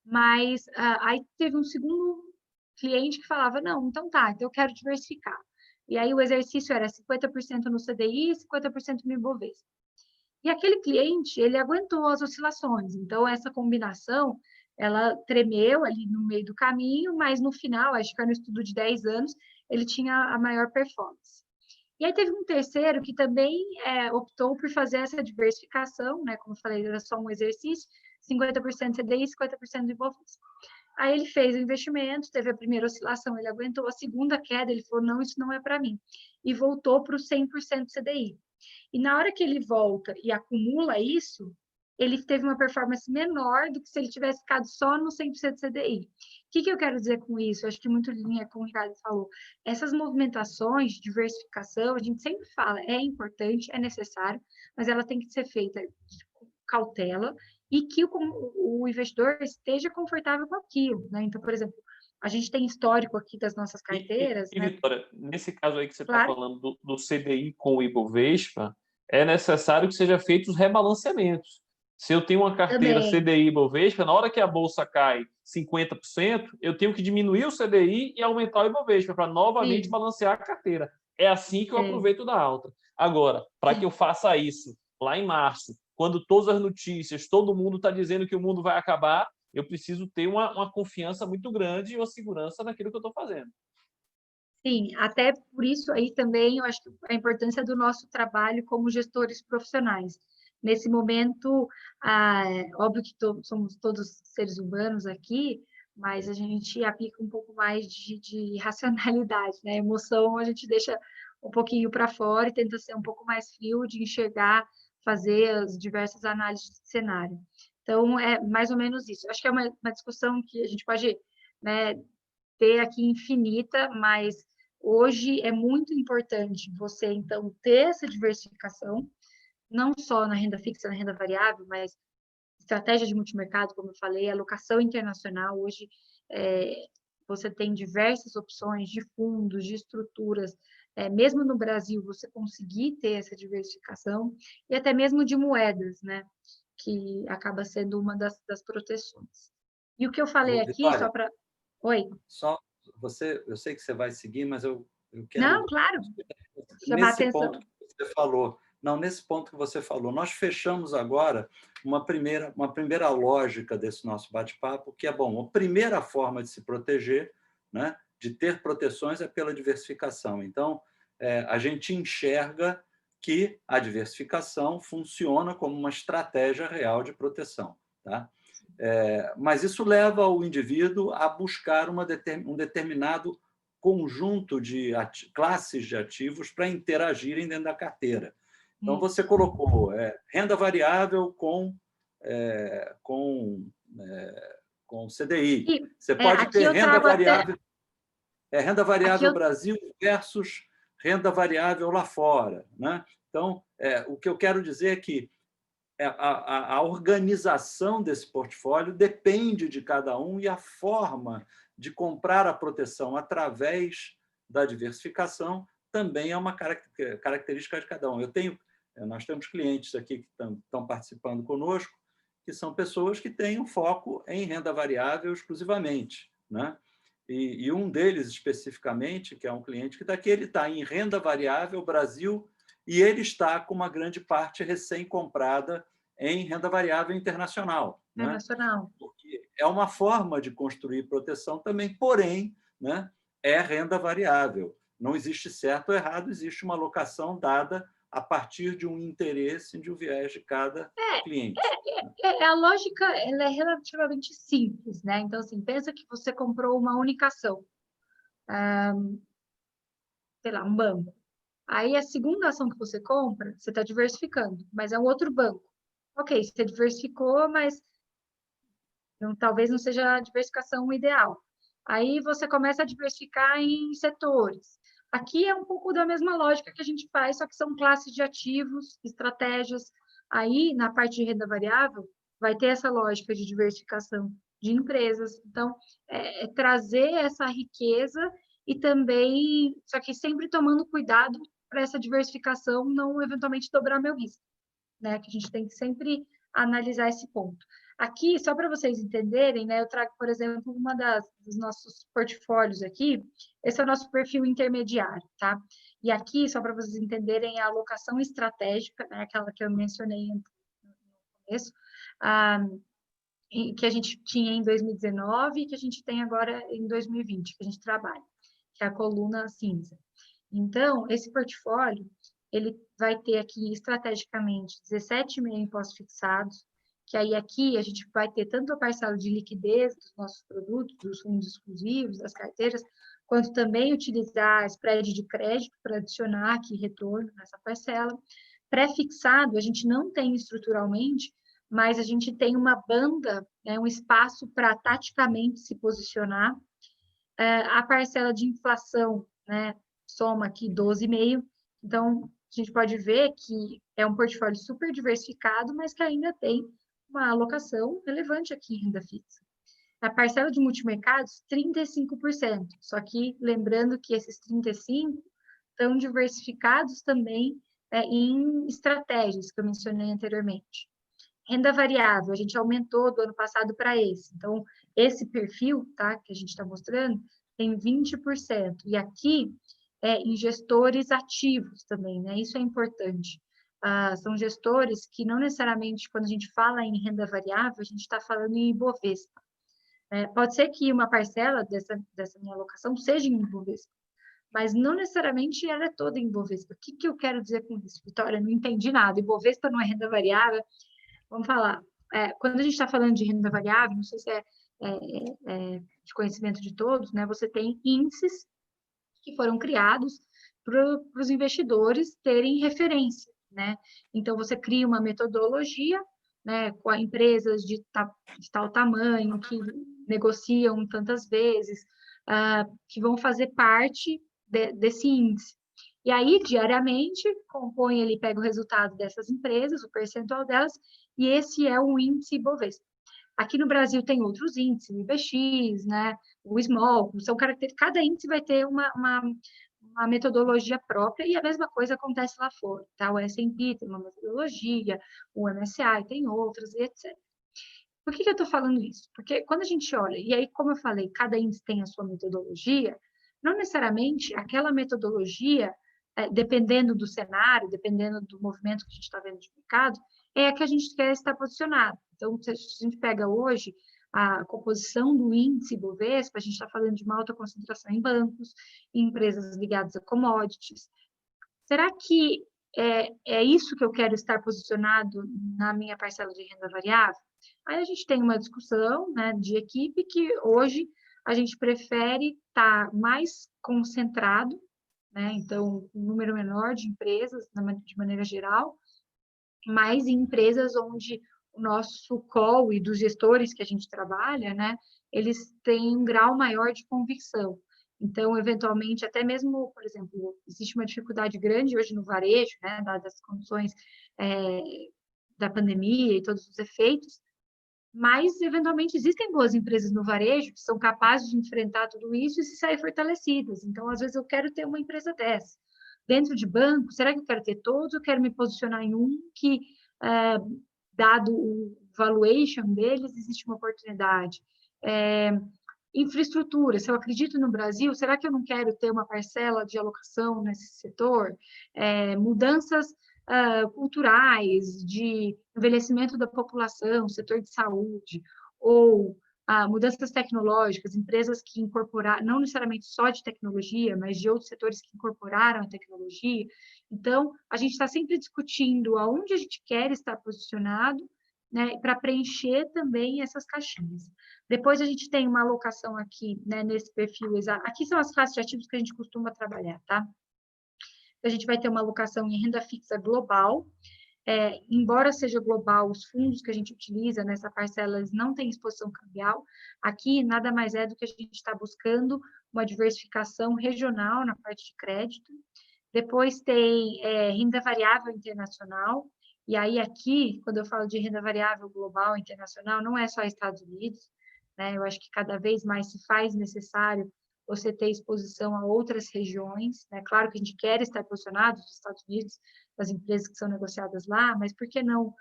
Speaker 2: Mas aí teve um segundo cliente que falava, não, então tá, então eu quero diversificar. E aí o exercício era 50% no CDI e 50% no Ibovespa. E aquele cliente, ele aguentou as oscilações. Então, essa combinação, ela tremeu ali no meio do caminho, mas no final, acho que era no estudo de 10 anos, ele tinha a maior performance. E aí teve um terceiro que também optou por fazer essa diversificação, né? Como eu falei, era só um exercício, 50% CDI, 50% do Ibovespa. Aí ele fez o investimento, teve a primeira oscilação, ele aguentou, a segunda queda, ele falou, não, isso não é para mim. E voltou para o 100% CDI. E na hora que ele volta e acumula isso, ele teve uma performance menor do que se ele tivesse ficado só no 100% CDI. O que eu quero dizer com isso? Eu acho que muito em linha com o Ricardo falou. Essas movimentações de diversificação, a gente sempre fala, é importante, é necessário, mas ela tem que ser feita com cautela e que o investidor esteja confortável com aquilo, né? Então, por exemplo, a gente tem histórico aqui das nossas carteiras, né?
Speaker 3: Vitória, nesse caso aí que você está
Speaker 2: Claro.
Speaker 3: falando do CDI com o Ibovespa, é necessário que sejam feitos rebalanceamentos. Se eu tenho uma carteira
Speaker 2: Também.
Speaker 3: CDI Ibovespa, na hora que a bolsa cai 50%, eu tenho que diminuir o CDI e aumentar o Ibovespa para novamente
Speaker 2: Sim.
Speaker 3: balancear a carteira. É assim que eu aproveito da alta. Agora, para que eu faça isso lá em março, quando todas as notícias, todo mundo está dizendo que o mundo vai acabar, eu preciso ter uma confiança muito grande e uma segurança naquilo que eu estou fazendo.
Speaker 2: Sim, até por isso aí também eu acho que a importância do nosso trabalho como gestores profissionais. Nesse momento, óbvio que somos todos seres humanos aqui, mas a gente aplica um pouco mais de racionalidade, né? Emoção a gente deixa um pouquinho para fora e tenta ser um pouco mais frio de enxergar, fazer as diversas análises de cenário. Então, é mais ou menos isso. Acho que é uma discussão que a gente pode, né, ter aqui infinita, mas hoje é muito importante você, então, ter essa diversificação, não só na renda fixa, na renda variável, mas estratégia de multimercado, como eu falei, alocação internacional. Hoje, você tem diversas opções de fundos, de estruturas, mesmo no Brasil, você conseguir ter essa diversificação, e até mesmo de moedas, né? Que acaba sendo uma das proteções. E o que eu falei aqui,
Speaker 1: Vitória,
Speaker 2: só para... Oi.
Speaker 1: Só eu sei que você vai seguir, mas eu quero...
Speaker 2: Não, claro. Chamar
Speaker 1: Nesse
Speaker 2: atenção.
Speaker 1: ponto que você falou, não, nesse ponto que você falou, nós fechamos agora uma primeira lógica desse nosso bate-papo, que é, bom, a primeira forma de se proteger, né, de ter proteções, é pela diversificação. Então, a gente enxerga que a diversificação funciona como uma estratégia real de proteção. Tá? Mas isso leva o indivíduo a buscar um determinado conjunto de classes de ativos para interagirem dentro da carteira. Então, você colocou renda variável com CDI. Você pode ter renda variável, renda variável Brasil versus renda variável lá fora. Né? Então, o que eu quero dizer é que a organização desse portfólio depende de cada um, e a forma de comprar a proteção através da diversificação também é uma característica de cada um. Nós temos clientes aqui que estão participando conosco, que são pessoas que têm um foco em renda variável exclusivamente, né? E um deles, especificamente, que é um cliente que está aqui, ele está em renda variável Brasil, e ele está com uma grande parte recém-comprada em renda variável internacional.
Speaker 2: Internacional.
Speaker 1: Né? Porque é uma forma de construir proteção também, porém, né, é renda variável. Não existe certo ou errado, existe uma alocação dada a partir de um interesse, de um viés de cada cliente.
Speaker 2: A lógica ela é relativamente simples, né? Então, assim, pensa que você comprou uma única ação, sei lá, um banco. Aí, a segunda ação que você compra, você está diversificando, mas é um outro banco. Ok, você diversificou, mas talvez não seja a diversificação ideal. Aí, você começa a diversificar em setores. Aqui é um pouco da mesma lógica que a gente faz, só que são classes de ativos, estratégias. Aí, na parte de renda variável, vai ter essa lógica de diversificação de empresas. Então, trazer essa riqueza e também, só que sempre tomando cuidado para essa diversificação não eventualmente dobrar meu risco, né? Que a gente tem que sempre analisar esse ponto. Aqui, só para vocês entenderem, né, eu trago, por exemplo, dos nossos portfólios aqui, esse é o nosso perfil intermediário, tá? E aqui, só para vocês entenderem, a alocação estratégica, né, aquela que eu mencionei no começo, que a gente tinha em 2019 e que a gente tem agora em 2020, que a gente trabalha, que é a coluna cinza. Então, esse portfólio, ele vai ter aqui, estrategicamente, 17,5 impostos fixados, que aí aqui a gente vai ter tanto a parcela de liquidez dos nossos produtos, dos fundos exclusivos, das carteiras, quanto também utilizar spread de crédito para adicionar aqui retorno nessa parcela. Pré-fixado, a gente não tem estruturalmente, mas a gente tem uma banda, né, um espaço para taticamente se posicionar. A parcela de inflação, né, soma aqui 12,5. Então, a gente pode ver que é um portfólio super diversificado, mas que ainda tem uma alocação relevante aqui em renda fixa. A parcela de multimercados, 35%. Só que lembrando que esses 35% estão diversificados também em estratégias que eu mencionei anteriormente. Renda variável, a gente aumentou do ano passado para esse. Então, esse perfil, tá, que a gente está mostrando, tem 20%. E aqui, em gestores ativos também, né? Isso é importante. São gestores que não necessariamente, quando a gente fala em renda variável, a gente está falando em Ibovespa. Pode ser que uma parcela dessa minha alocação seja em Ibovespa, mas não necessariamente ela é toda em Ibovespa. O que eu quero dizer com isso, Vitória? Não entendi nada. Ibovespa não é renda variável. Vamos falar. Quando a gente está falando de renda variável, não sei se é de conhecimento de todos, né? Você tem índices que foram criados para os investidores terem referência, né? Então, você cria uma metodologia, né, com empresas de tal tamanho, que negociam tantas vezes, que vão fazer parte desse índice. E aí, diariamente, compõe, ele pega o resultado dessas empresas, o percentual delas, e esse é o índice Ibovespa. Aqui no Brasil tem outros índices, o IBX, né, o Small, são características, cada índice vai ter uma metodologia própria, e a mesma coisa acontece lá fora, tá? O S&P tem uma metodologia, o MSCI tem outras, e etc. Por que eu estou falando isso? Porque quando a gente olha, e aí, como eu falei, cada índice tem a sua metodologia, não necessariamente aquela metodologia, dependendo do cenário, dependendo do movimento que a gente está vendo de mercado, é a que a gente quer estar posicionado. Então, se a gente pega hoje a composição do índice Bovespa, a gente está falando de uma alta concentração em bancos, em empresas ligadas a commodities. Será que é isso que eu quero estar posicionado na minha parcela de renda variável? Aí a gente tem uma discussão, né, de equipe que hoje a gente prefere estar mais concentrado, né, então um número menor de empresas de maneira geral, mas em empresas onde o nosso call e dos gestores que a gente trabalha, né, eles têm um grau maior de convicção. Então, eventualmente, até mesmo, por exemplo, existe uma dificuldade grande hoje no varejo, né, dadas as condições da pandemia e todos os efeitos, mas, eventualmente, existem boas empresas no varejo que são capazes de enfrentar tudo isso e se sair fortalecidas. Então, às vezes, eu quero ter uma empresa dessa. Dentro de banco, será que eu quero ter todos ou quero me posicionar em um que, dado o valuation deles, existe uma oportunidade? Infraestrutura, se eu acredito no Brasil, será que eu não quero ter uma parcela de alocação nesse setor? Mudanças culturais, de envelhecimento da população, setor de saúde, ou mudanças tecnológicas, empresas que incorporaram, não necessariamente só de tecnologia, mas de outros setores que incorporaram a tecnologia. Então, a gente está sempre discutindo aonde a gente quer estar posicionado, né, para preencher também essas caixinhas. Depois a gente tem uma alocação aqui, né, nesse perfil. Aqui são as classes de ativos que a gente costuma trabalhar, tá? A gente vai ter uma alocação em renda fixa global. Embora seja global, os fundos que a gente utiliza nessa parcela, eles não têm exposição cambial. Aqui, nada mais é do que a gente está buscando uma diversificação regional na parte de crédito. Depois tem renda variável internacional. E aí, aqui, quando eu falo de renda variável global internacional, não é só Estados Unidos, né? Eu acho que cada vez mais se faz necessário você ter exposição a outras regiões, né? Claro que a gente quer estar posicionado nos Estados Unidos, as empresas que são negociadas lá, mas por que não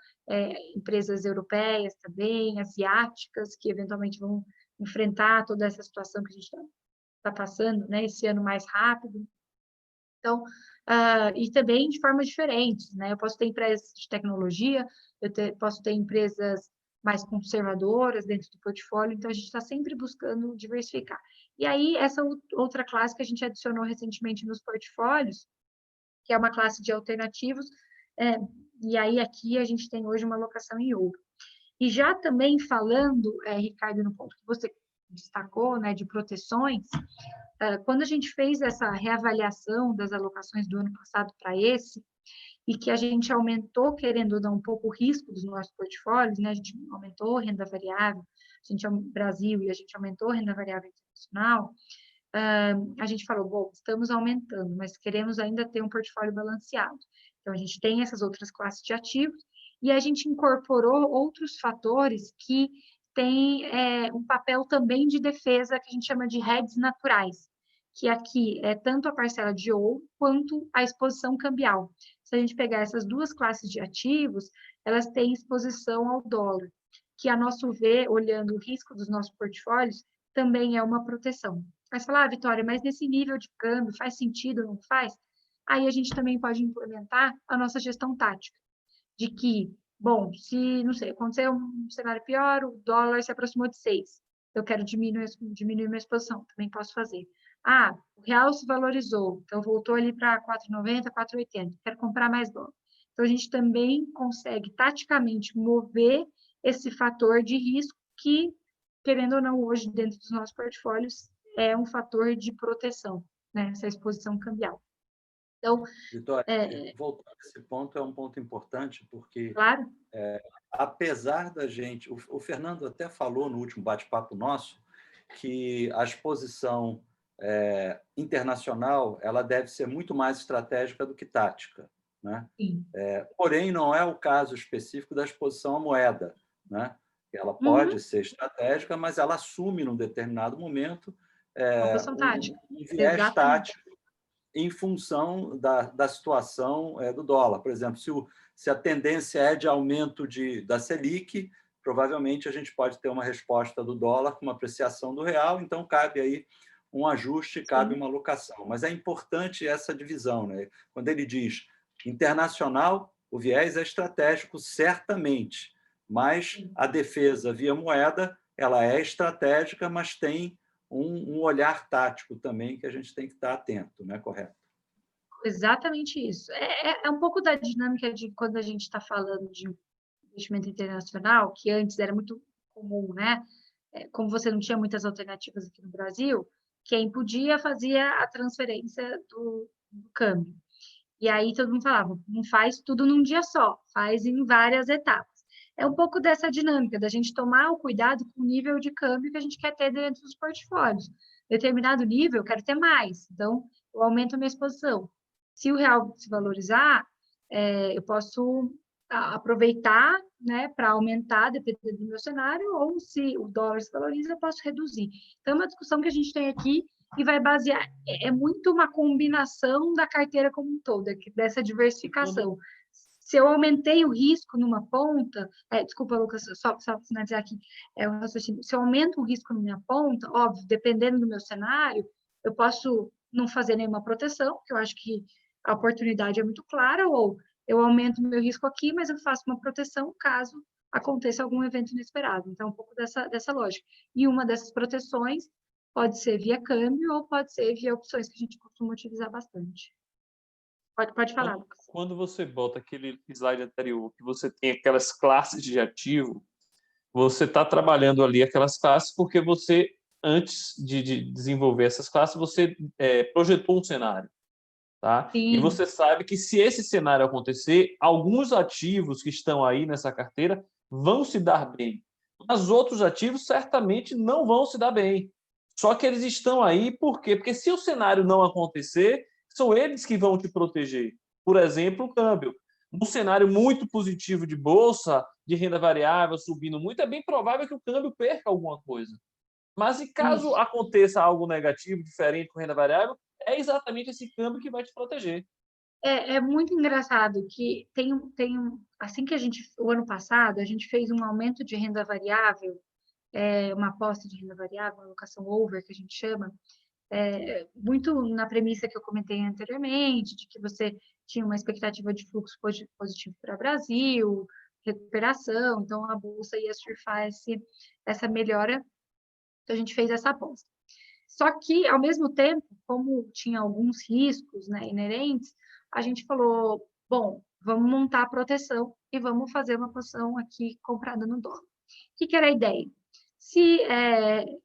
Speaker 2: empresas europeias também, asiáticas, que eventualmente vão enfrentar toda essa situação que a gente está passando, né? Esse ano mais rápido. Então, e também de formas diferentes, né? Eu posso ter empresas de tecnologia, posso ter empresas mais conservadoras dentro do portfólio, então a gente está sempre buscando diversificar. E aí, essa outra classe que a gente adicionou recentemente nos portfólios, que é uma classe de alternativos, e aí aqui a gente tem hoje uma alocação em ouro. E já também falando, Ricardo, no ponto que você destacou, né, de proteções, quando a gente fez essa reavaliação das alocações do ano passado para esse, e que a gente aumentou, querendo ou não, um pouco o risco dos nossos portfólios, né? A gente aumentou renda variável, a gente Brasil, e a gente aumentou renda variável internacional, a gente falou, bom, estamos aumentando, mas queremos ainda ter um portfólio balanceado. Então, a gente tem essas outras classes de ativos, e a gente incorporou outros fatores que têm um papel também de defesa, que a gente chama de hedges naturais, que aqui é tanto a parcela de ouro quanto a exposição cambial. Se a gente pegar essas duas classes de ativos, elas têm exposição ao dólar, que a nosso ver, olhando o risco dos nossos portfólios, também é uma proteção. Mas falar, Vitória, mas nesse nível de câmbio faz sentido ou não faz? Aí a gente também pode implementar a nossa gestão tática, de que, bom, se, não sei, acontecer um cenário pior, o dólar se aproximou de 6, eu quero diminuir minha exposição, também posso fazer. O real se valorizou, então voltou ali para 4,90, 4,80, quero comprar mais dólar. Então, a gente também consegue, taticamente, mover esse fator de risco que, querendo ou não, hoje, dentro dos nossos portfólios, é um fator de proteção, né? Essa exposição cambial. Então,
Speaker 1: Vitória, voltando a esse ponto, é um ponto importante, porque,
Speaker 2: claro,
Speaker 1: apesar da gente... O Fernando até falou no último bate-papo nosso que a exposição internacional ela deve ser muito mais estratégica do que tática, né? Porém, não é o caso específico da exposição à moeda, né? Ela pode ser estratégica, mas ela assume, num determinado momento, um viés tático em função da situação do dólar. Por exemplo, se a tendência é de aumento da Selic, provavelmente a gente pode ter uma resposta do dólar com uma apreciação do real, então cabe aí um ajuste, cabe uma alocação. Mas é importante essa divisão, né? Quando ele diz internacional, o viés é estratégico, certamente, mas a defesa via moeda ela é estratégica, mas tem um olhar tático também que a gente tem que estar atento, não é correto?
Speaker 2: Exatamente isso. É um pouco da dinâmica de quando a gente está falando de investimento internacional, que antes era muito comum, né? Como você não tinha muitas alternativas aqui no Brasil, quem podia fazia a transferência do câmbio. E aí todo mundo falava, não faz tudo num dia só, faz em várias etapas. É um pouco dessa dinâmica, da gente tomar o cuidado com o nível de câmbio que a gente quer ter dentro dos portfólios. Determinado nível, eu quero ter mais, então eu aumento a minha exposição. Se o real se valorizar, eu posso aproveitar, né, para aumentar, dependendo do meu cenário, ou se o dólar se valoriza, eu posso reduzir. Então, é uma discussão que a gente tem aqui e vai basear, é muito uma combinação da carteira como um todo, dessa diversificação. Se eu aumentei o risco numa ponta, desculpa, Lucas, só finalizar aqui, o raciocínio. Se eu aumento o risco na minha ponta, óbvio, dependendo do meu cenário, eu posso não fazer nenhuma proteção, que eu acho que a oportunidade é muito clara, ou eu aumento o meu risco aqui, mas eu faço uma proteção caso aconteça algum evento inesperado. Então, um pouco dessa lógica. E uma dessas proteções pode ser via câmbio ou pode ser via opções que a gente costuma utilizar bastante. Pode falar, Lucas.
Speaker 3: Quando você bota aquele slide anterior, que você tem aquelas classes de ativo, você está trabalhando ali aquelas classes porque você, antes de desenvolver essas classes, você projetou um cenário. Tá? E você sabe que se esse cenário acontecer, alguns ativos que estão aí nessa carteira vão se dar bem, mas outros ativos certamente não vão se dar bem. Só que eles estão aí por quê? Porque se o cenário não acontecer, são eles que vão te proteger. Por exemplo, o câmbio. Um cenário muito positivo de bolsa, de renda variável subindo muito, é bem provável que o câmbio perca alguma coisa. Mas e caso aconteça algo negativo, diferente com renda variável, é exatamente esse câmbio que vai te proteger.
Speaker 2: É muito engraçado que assim que o ano passado, a gente fez um aumento de renda variável, uma aposta de renda variável, uma alocação over, que a gente chama, muito na premissa que eu comentei anteriormente, de que você tinha uma expectativa de fluxo positivo para o Brasil, recuperação, então a Bolsa ia surfar essa melhora, então a gente fez essa aposta. Só que, ao mesmo tempo, como tinha alguns riscos, né, inerentes, a gente falou, bom, vamos montar a proteção e vamos fazer uma posição aqui comprada no dólar. O que era a ideia? Se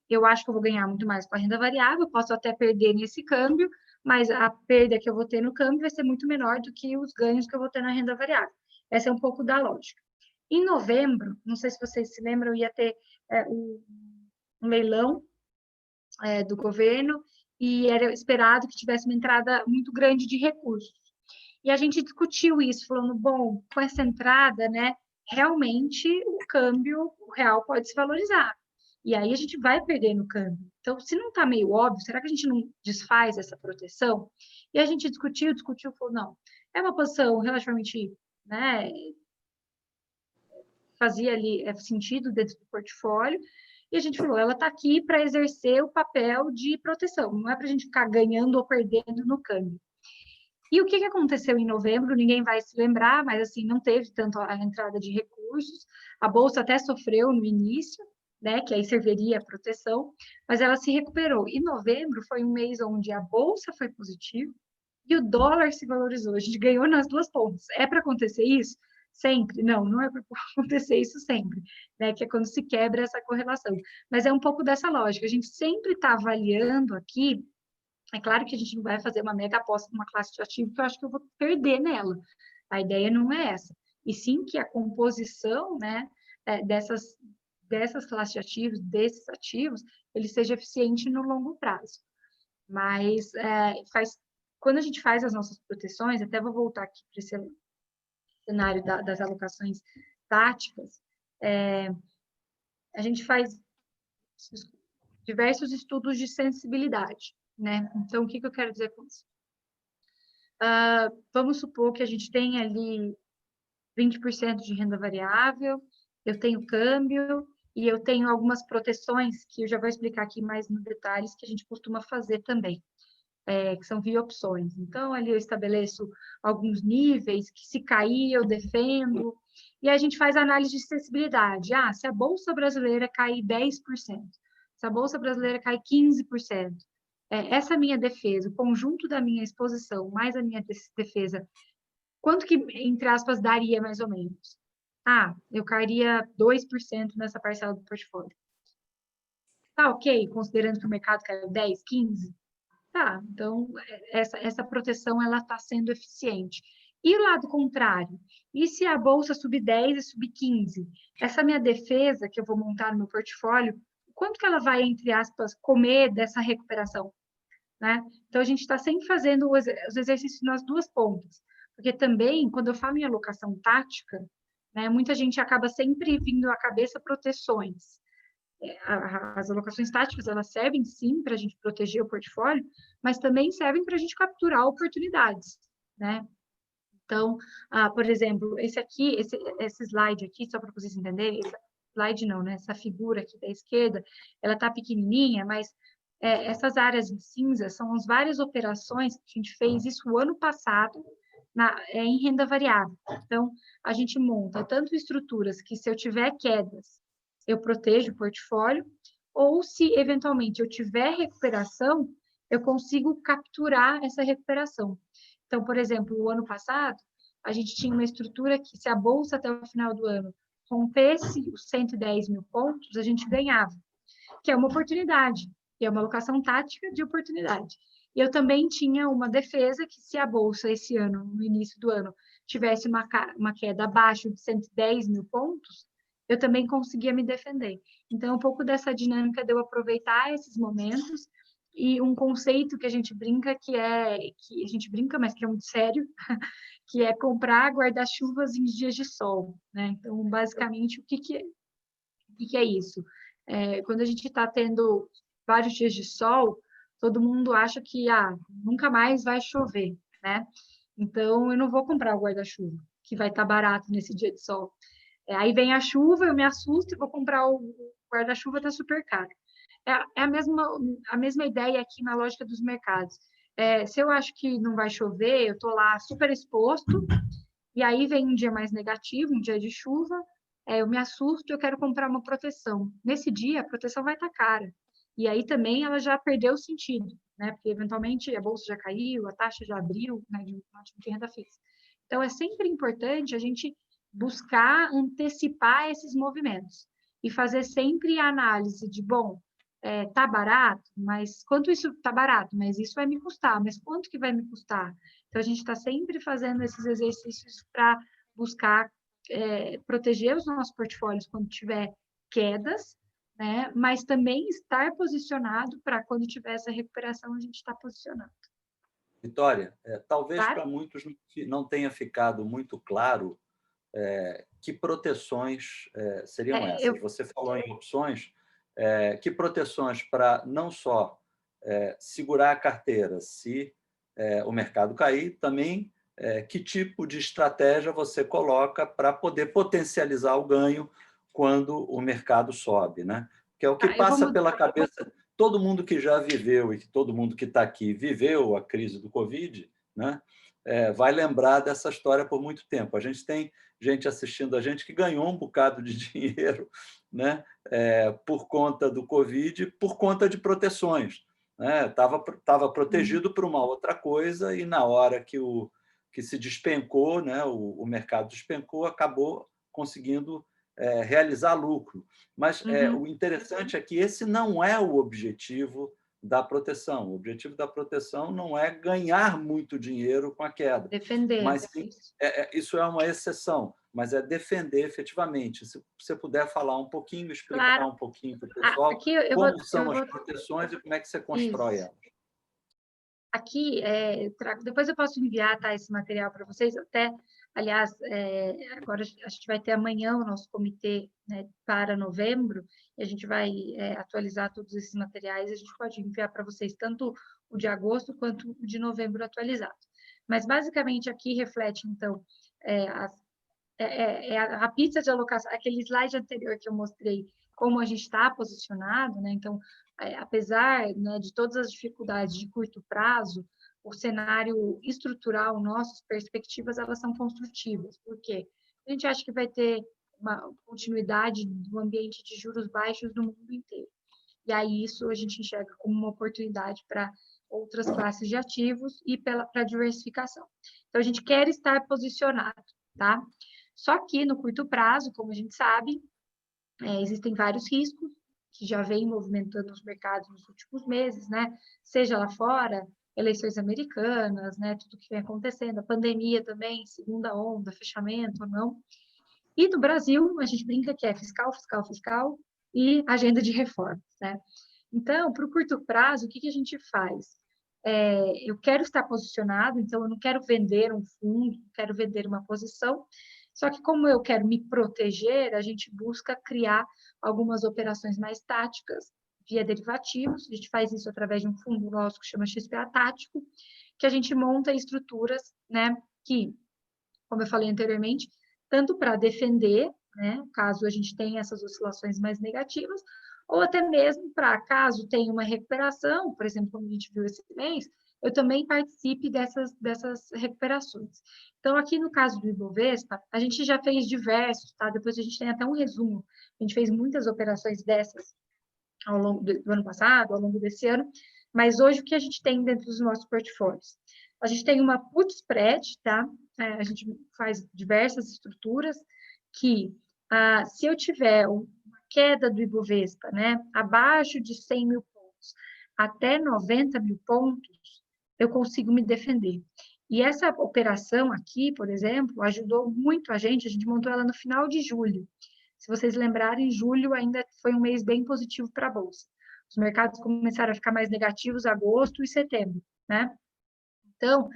Speaker 2: eu acho que eu vou ganhar muito mais com a renda variável, posso até perder nesse câmbio, mas a perda que eu vou ter no câmbio vai ser muito menor do que os ganhos que eu vou ter na renda variável. Essa é um pouco da lógica. Em novembro, não sei se vocês se lembram, ia ter um leilão do governo e era esperado que tivesse uma entrada muito grande de recursos. E a gente discutiu isso, falando, bom, com essa entrada, né, realmente o câmbio real pode se valorizar. E aí a gente vai perder no câmbio. Então, se não está meio óbvio, será que a gente não desfaz essa proteção? E a gente discutiu, falou, não, é uma posição relativamente, né, fazia ali sentido dentro do portfólio, e a gente falou, ela está aqui para exercer o papel de proteção, não é para a gente ficar ganhando ou perdendo no câmbio. E o que aconteceu em novembro, ninguém vai se lembrar, mas assim, não teve tanto a entrada de recursos, a Bolsa até sofreu no início, né, que aí serviria a proteção, mas ela se recuperou. E novembro foi um mês onde a Bolsa foi positiva e o dólar se valorizou, a gente ganhou nas duas pontas. É para acontecer isso? Sempre? Não, não é para acontecer isso sempre, né? Que é quando se quebra essa correlação. Mas é um pouco dessa lógica. A gente sempre está avaliando aqui. É claro que a gente não vai fazer uma mega aposta numa classe de ativo que eu acho que eu vou perder nela. A ideia não é essa. E sim que a composição, né, dessas classes de ativos, desses ativos, ele seja eficiente no longo prazo. Mas quando a gente faz as nossas proteções, até vou voltar aqui para esse cenário das alocações táticas, a gente faz diversos estudos de sensibilidade, né? Então, o que eu quero dizer com isso? Vamos supor que a gente tem ali 20% de renda variável, eu tenho câmbio e eu tenho algumas proteções que eu já vou explicar aqui mais no detalhes que a gente costuma fazer também. Que são via opções. Então, ali eu estabeleço alguns níveis que se cair eu defendo, e a gente faz análise de sensibilidade. Se a Bolsa Brasileira cair 10%, se a Bolsa Brasileira cair 15%, essa minha defesa, o conjunto da minha exposição mais a minha defesa, quanto que, entre aspas, daria mais ou menos? Eu cairia 2% nessa parcela do portfólio. Tá ok, considerando que o mercado caiu 10, 15%? Tá, então essa proteção ela está sendo eficiente. E o lado contrário? E se a bolsa subir 10 e subir 15? Essa minha defesa que eu vou montar no meu portfólio, quanto que ela vai, entre aspas, comer dessa recuperação? Né? Então, a gente está sempre fazendo os exercícios nas duas pontas. Porque também, quando eu falo em alocação tática, né, muita gente acaba sempre vindo à cabeça proteções. As alocações táticas, elas servem sim para a gente proteger o portfólio, mas também servem para a gente capturar oportunidades, né? Então, por exemplo, esse slide aqui, só para vocês entenderem, slide não, né? Essa figura aqui da esquerda, ela tá pequenininha, mas essas áreas em cinza são as várias operações que a gente fez isso o ano passado em renda variável. Então, a gente monta tanto estruturas que, se eu tiver quedas, eu protejo o portfólio, ou se, eventualmente, eu tiver recuperação, eu consigo capturar essa recuperação. Então, por exemplo, o ano passado, a gente tinha uma estrutura que, se a bolsa até o final do ano rompesse os 110 mil pontos, a gente ganhava, que é uma oportunidade, que é uma alocação tática de oportunidade. E eu também tinha uma defesa que, se a bolsa esse ano, no início do ano, tivesse uma queda abaixo de 110 mil pontos, eu também conseguia me defender. Então, um pouco dessa dinâmica de eu aproveitar esses momentos, e um conceito que a gente brinca, que a gente brinca, mas que é muito sério, que é comprar guarda-chuvas em dias de sol, né? Então, basicamente, o que é isso? Quando a gente está tendo vários dias de sol, todo mundo acha que nunca mais vai chover, né? Então, eu não vou comprar o guarda-chuva, que vai estar barato nesse dia de sol. Aí vem a chuva, eu me assusto e vou comprar o guarda-chuva, está super caro. É a mesma ideia aqui na lógica dos mercados. Se eu acho que não vai chover, eu estou lá super exposto, e aí vem um dia mais negativo, um dia de chuva, eu me assusto e eu quero comprar uma proteção. Nesse dia, a proteção vai estar cara. E aí também ela já perdeu o sentido, né? Porque eventualmente a bolsa já caiu, a taxa já abriu, né, de renda fixa. Então, é sempre importante a gente buscar antecipar esses movimentos e fazer sempre a análise de, bom, tá barato, mas quanto isso tá barato? Mas isso vai me custar, mas quanto que vai me custar? Então, a gente está sempre fazendo esses exercícios para buscar proteger os nossos portfólios quando tiver quedas, né? Mas também estar posicionado para, quando tiver essa recuperação, a gente está posicionado.
Speaker 1: Vitória, talvez
Speaker 2: Claro?
Speaker 1: para muitos não tenha ficado muito claro que proteções seriam essas. Você falou em opções, que proteções para não só segurar a carteira se o mercado cair, também que tipo de estratégia você coloca para poder potencializar o ganho quando o mercado sobe, né? Que é o que passa pela cabeça todo mundo que já viveu e que todo mundo que está aqui viveu a crise do Covid, né? Vai lembrar dessa história por muito tempo. A gente tem gente assistindo a gente que ganhou um bocado de dinheiro, né? Por conta do Covid, por conta de proteções. Estava protegido por uma outra coisa e, na hora que se despencou, né? O mercado despencou, acabou conseguindo realizar lucro. Mas o interessante é que esse não é o objetivo da proteção. O objetivo da proteção não é ganhar muito dinheiro com a queda.
Speaker 2: Defender.
Speaker 1: Mas isso é uma exceção, mas é defender efetivamente. Se você puder falar um pouquinho, explicar um pouquinho para o pessoal como são as proteções e como é que você constrói elas.
Speaker 2: Aqui, depois eu posso enviar, tá, esse material para vocês. Até, aliás, agora a gente vai ter amanhã o nosso comitê, né, para novembro, e a gente vai atualizar todos esses materiais. A gente pode enviar para vocês tanto o de agosto quanto o de novembro atualizado. Mas, basicamente, aqui reflete, então, a pizza de alocação, aquele slide anterior que eu mostrei, como a gente está posicionado, né? Então, apesar, né, de todas as dificuldades de curto prazo, o cenário estrutural, nossas perspectivas, elas são construtivas. Por quê? A gente acha que vai ter uma continuidade do ambiente de juros baixos no mundo inteiro. E aí isso a gente enxerga como uma oportunidade para outras classes de ativos e para diversificação. Então, a gente quer estar posicionado, tá? Só que no curto prazo, como a gente sabe, existem vários riscos que já vêm movimentando os mercados nos últimos meses, né? Seja lá fora, eleições americanas, né? Tudo que vem acontecendo, a pandemia também, segunda onda, fechamento ou não. E no Brasil, a gente brinca que é fiscal, fiscal, fiscal e agenda de reformas, né? Então, para o curto prazo, o que a gente faz? eu quero estar posicionado, então eu não quero vender um fundo, quero vender uma posição. Só que como eu quero me proteger, a gente busca criar algumas operações mais táticas via derivativos. A gente faz isso através de um fundo nosso que chama XPA Tático, que a gente monta estruturas, né, que, como eu falei anteriormente, tanto para defender, né, caso a gente tenha essas oscilações mais negativas, ou até mesmo para, caso tenha uma recuperação, por exemplo, como a gente viu esse mês, eu também participe dessas recuperações. Então, aqui no caso do Ibovespa, a gente já fez diversos, tá? Depois a gente tem até um resumo. A gente fez muitas operações dessas ao longo do ano passado, ao longo desse ano, mas hoje o que a gente tem dentro dos nossos portfólios? A gente tem uma put spread, tá? A gente faz diversas estruturas que, se eu tiver uma queda do Ibovespa, né, abaixo de 100 mil pontos, até 90 mil pontos, eu consigo me defender. E essa operação aqui, por exemplo, ajudou muito a gente montou ela no final de julho. Se vocês lembrarem, julho ainda foi um mês bem positivo para a Bolsa. Os mercados começaram a ficar mais negativos em agosto e setembro, né? Então,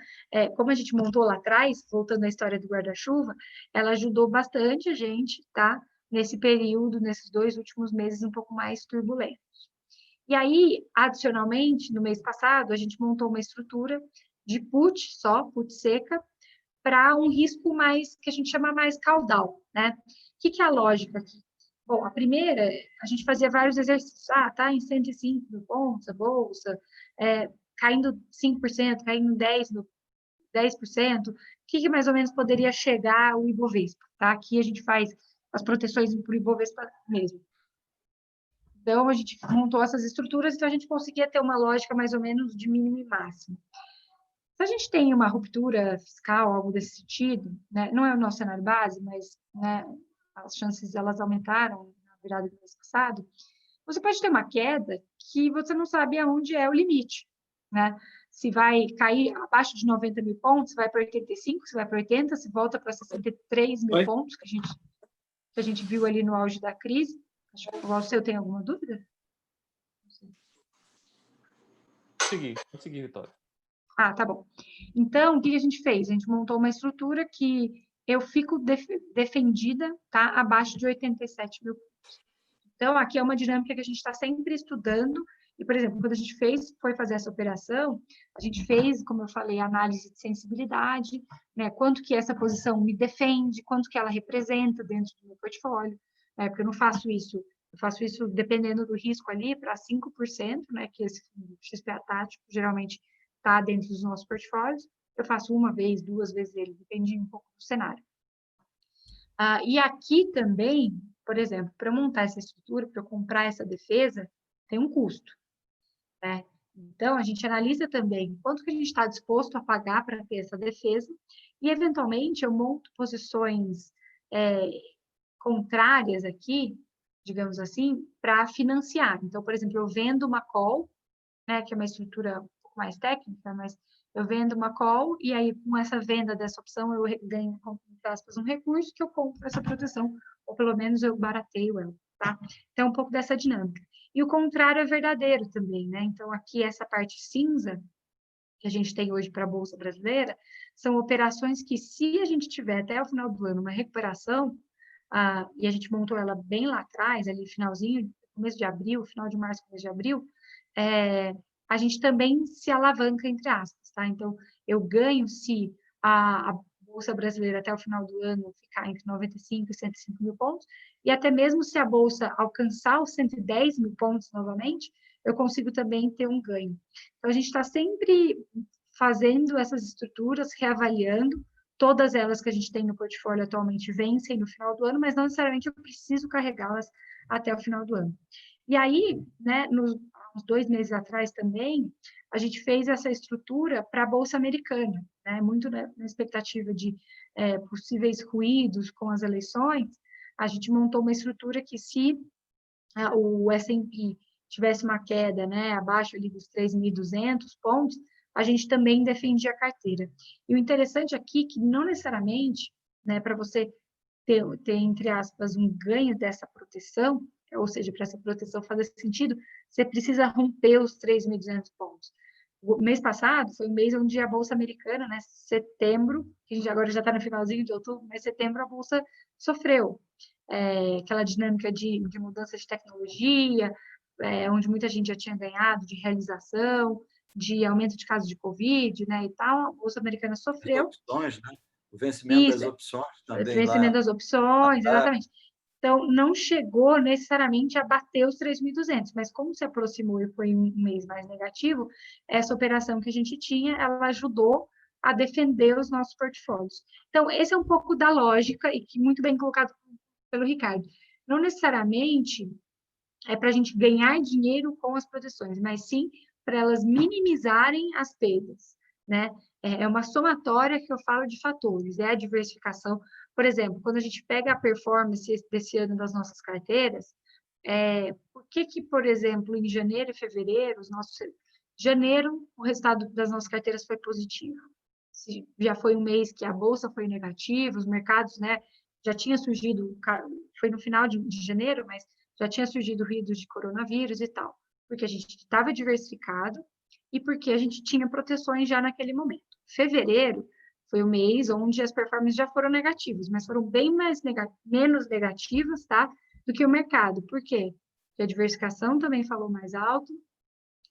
Speaker 2: como a gente montou lá atrás, voltando à história do guarda-chuva, ela ajudou bastante a gente, tá? Nesse período, nesses 2 últimos meses um pouco mais turbulentos. E aí, adicionalmente, no mês passado, a gente montou uma estrutura de put só, put seca, para um risco mais, que a gente chama mais caudal, né? O que é a lógica aqui? Bom, a primeira, a gente fazia vários exercícios. Tá em 105 mil pontos a bolsa, caindo 5%, caindo 10%. O que mais ou menos poderia chegar o Ibovespa, tá? Aqui a gente faz as proteções para o Ibovespa mesmo. Então, a gente montou essas estruturas, então a gente conseguia ter uma lógica mais ou menos de mínimo e máximo. Se a gente tem uma ruptura fiscal, algo desse sentido, né, não é o nosso cenário base, mas, né, as chances elas aumentaram na virada do mês passado, você pode ter uma queda que você não sabe aonde é o limite, né? Se vai cair abaixo de 90 mil pontos, se vai para 85, se vai para 80, se volta para 63 mil pontos, que a gente viu ali no auge da crise. Acho que o seu tem alguma dúvida?
Speaker 3: Consegui, Vitória.
Speaker 2: Tá bom. Então, o que a gente fez? A gente montou uma estrutura que eu fico defendida, tá? Abaixo de 87 mil pontos. Então, aqui é uma dinâmica que a gente está sempre estudando. E, por exemplo, quando a gente foi fazer essa operação, a gente fez, como eu falei, análise de sensibilidade, né? Quanto que essa posição me defende, quanto que ela representa dentro do meu portfólio, né? Porque eu não faço isso, eu faço isso dependendo do risco ali para 5%, né? Que esse XPA tático geralmente está dentro dos nossos portfólios. Eu faço uma vez, 2 vezes ele, depende um pouco do cenário. E aqui também, por exemplo, para montar essa estrutura, para eu comprar essa defesa, tem um custo, né? Então, a gente analisa também quanto que a gente está disposto a pagar para ter essa defesa e, eventualmente, eu monto posições contrárias aqui, digamos assim, para financiar. Então, por exemplo, eu vendo uma call, né, que é uma estrutura um pouco mais técnica, mas eu vendo uma call e aí com essa venda dessa opção eu ganho, entre aspas, um recurso que eu compro essa proteção, ou pelo menos eu barateio ela, tá? Então, um pouco dessa dinâmica. E o contrário é verdadeiro também, né? Então, aqui essa parte cinza que a gente tem hoje para a Bolsa Brasileira são operações que, se a gente tiver até o final do ano uma recuperação, e a gente montou ela bem lá atrás, ali finalzinho, começo de abril, final de março, começo de abril, a gente também se alavanca, entre aspas, tá? Então, eu ganho se a Bolsa Brasileira até o final do ano ficar entre 95 e 105 mil pontos, e até mesmo se a Bolsa alcançar os 110 mil pontos novamente, eu consigo também ter um ganho. Então, a gente está sempre fazendo essas estruturas, reavaliando, todas elas que a gente tem no portfólio atualmente vencem no final do ano, mas não necessariamente eu preciso carregá-las até o final do ano. E aí, né, uns 2 meses atrás também, a gente fez essa estrutura para a Bolsa Americana, né, muito na expectativa de possíveis ruídos com as eleições, a gente montou uma estrutura que, se o S&P tivesse uma queda, né, abaixo ali dos 3.200 pontos, a gente também defendia a carteira. E o interessante aqui é que não necessariamente, né, para você ter, entre aspas, um ganho dessa proteção, ou seja, para essa proteção fazer sentido, você precisa romper os 3.200 pontos. O mês passado foi o mês onde a Bolsa Americana, né, setembro, que a gente agora já está no finalzinho de outubro, mas setembro a Bolsa sofreu. Aquela dinâmica de mudança de tecnologia, onde muita gente já tinha ganhado, de realização, de aumento de casos de Covid, né, e tal, a Bolsa Americana
Speaker 1: As
Speaker 2: sofreu.
Speaker 1: opções, né? O vencimento das
Speaker 2: Isso,
Speaker 1: opções também
Speaker 2: vencimento
Speaker 1: lá.
Speaker 2: das opções, exatamente. Então, não chegou necessariamente a bater os 3.200, mas como se aproximou e foi um mês mais negativo, essa operação que a gente tinha, ela ajudou a defender os nossos portfólios. Então, esse é um pouco da lógica, e que muito bem colocado pelo Ricardo. Não necessariamente é para a gente ganhar dinheiro com as proteções, mas sim para elas minimizarem as perdas, né? É uma somatória que eu falo de fatores, é a diversificação. Por exemplo, quando a gente pega a performance desse ano das nossas carteiras, por que, por exemplo, em janeiro e fevereiro, janeiro, o resultado das nossas carteiras foi positivo. Já foi um mês que a bolsa foi negativa, os mercados, né, já tinha surgido, foi no final de janeiro, mas já tinha surgido ruídos de coronavírus e tal, porque a gente estava diversificado e porque a gente tinha proteções já naquele momento. Fevereiro foi o mês onde as performances já foram negativas, mas foram bem menos negativas, tá, do que o mercado. Por quê? Porque a diversificação também falou mais alto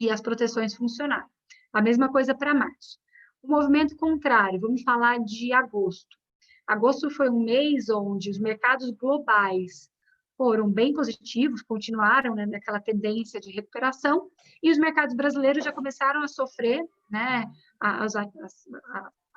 Speaker 2: e as proteções funcionaram. A mesma coisa para março. O movimento contrário, vamos falar de agosto. Agosto foi um mês onde os mercados globais foram bem positivos, continuaram, né, naquela tendência de recuperação, e os mercados brasileiros já começaram a sofrer, né, a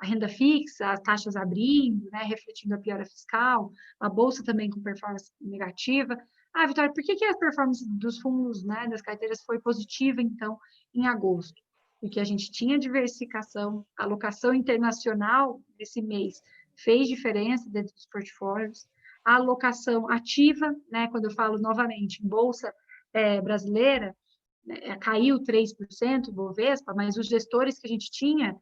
Speaker 2: renda fixa, as taxas abrindo, né, refletindo a piora fiscal, a bolsa também com performance negativa. Ah, Vitória, por que a performance dos fundos, né, das carteiras foi positiva, então, em agosto? Porque a gente tinha diversificação, a alocação internacional desse mês fez diferença dentro dos portfólios, a alocação ativa, né, quando eu falo novamente em bolsa brasileira, né, caiu 3%, Bovespa, mas os gestores que a gente tinha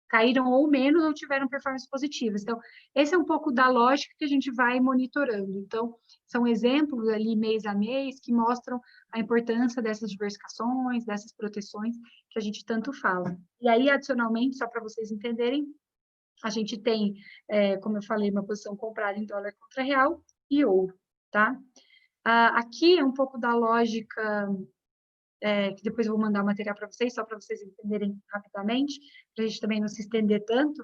Speaker 2: caíram ou menos ou tiveram performances positivas. Então, esse é um pouco da lógica que a gente vai monitorando. Então, são exemplos ali mês a mês que mostram a importância dessas diversificações, dessas proteções que a gente tanto fala. E aí, adicionalmente, só para vocês entenderem, a gente tem, como eu falei, uma posição comprada em dólar contra real e ouro, tá? Aqui é um pouco da lógica, que depois eu vou mandar o material para vocês, só para vocês entenderem rapidamente, para a gente também não se estender tanto,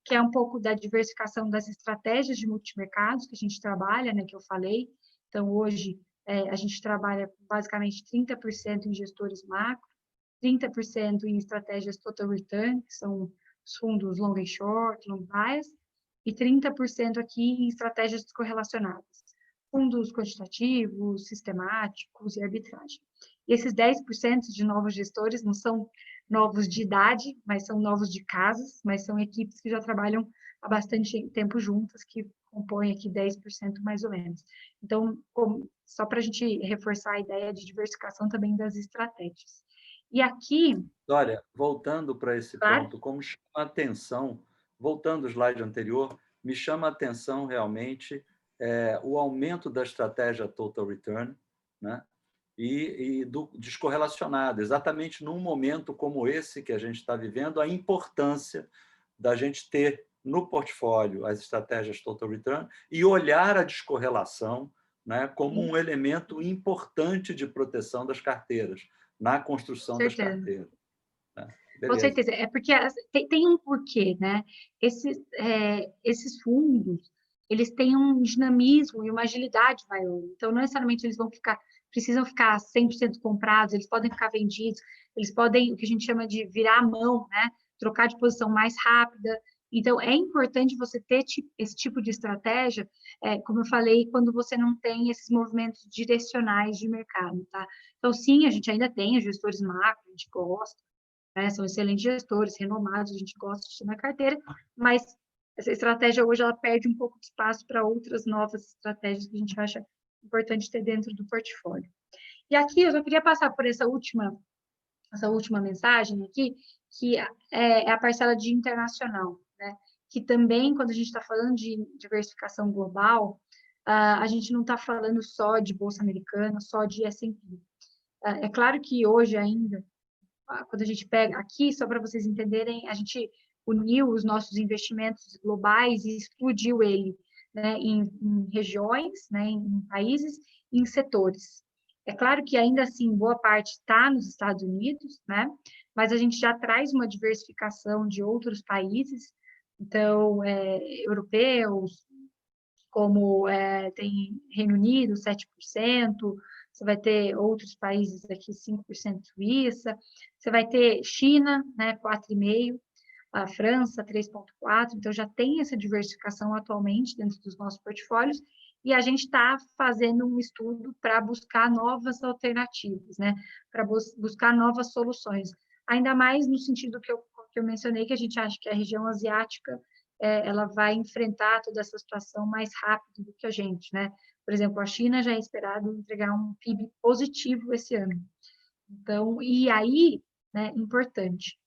Speaker 2: que é um pouco da diversificação das estratégias de multimercados que a gente trabalha, né, que eu falei. Então, hoje, a gente trabalha com basicamente 30% em gestores macro, 30% em estratégias total return, que são os fundos long and short, long bias, e 30% aqui em estratégias descorrelacionadas, fundos quantitativos, sistemáticos e arbitragem. E esses 10% de novos gestores não são novos de idade, mas são novos de casas, mas são equipes que já trabalham há bastante tempo juntas, que compõem aqui 10% mais ou menos. Então, só para a gente reforçar a ideia de diversificação também das estratégias. E aqui...
Speaker 1: Olha, voltando para esse
Speaker 2: claro.
Speaker 1: ponto, como chama a atenção, voltando ao slide anterior, me chama a atenção realmente o aumento da estratégia Total Return, né? E do descorrelacionado, exatamente num momento como esse que a gente está vivendo, a importância da gente ter no portfólio as estratégias Total Return e olhar a descorrelação, né, como um elemento importante de proteção das carteiras, na construção das carteiras. Né?
Speaker 2: Com certeza, é porque tem um porquê, né? Esses fundos, eles têm um dinamismo e uma agilidade maior. Então, não necessariamente eles precisam ficar 100% comprados, eles podem ficar vendidos, eles podem, o que a gente chama de virar a mão, né? Trocar de posição mais rápida. Então, é importante você ter esse tipo de estratégia, como eu falei, quando você não tem esses movimentos direcionais de mercado, tá? Então, sim, a gente ainda tem os gestores macro, a gente gosta, né? São excelentes gestores, renomados, a gente gosta de ter na carteira, mas essa estratégia hoje ela perde um pouco de espaço para outras novas estratégias que a gente acha importante ter dentro do portfólio. E aqui eu só queria passar por essa última mensagem aqui, que é a parcela de internacional, né? Que também, quando a gente está falando de diversificação global, a gente não está falando só de Bolsa Americana, só de S&P. É claro que hoje ainda quando a gente pega aqui, só para vocês entenderem, a gente uniu os nossos investimentos globais e explodiu ele, né, em regiões, né, em países e em setores. É claro que ainda assim boa parte está nos Estados Unidos, né, mas a gente já traz uma diversificação de outros países, então, europeus, como tem Reino Unido, 7%, você vai ter outros países aqui, 5% Suíça, você vai ter China, né, 4,5%, a França, 3,4%, então já tem essa diversificação atualmente dentro dos nossos portfólios, e a gente está fazendo um estudo para buscar novas alternativas, né, para buscar novas soluções, ainda mais no sentido que eu mencionei, que a gente acha que a região asiática ela vai enfrentar toda essa situação mais rápido do que a gente, né? Por exemplo, a China já é esperado entregar um PIB positivo esse ano. Então, e aí, né, importante,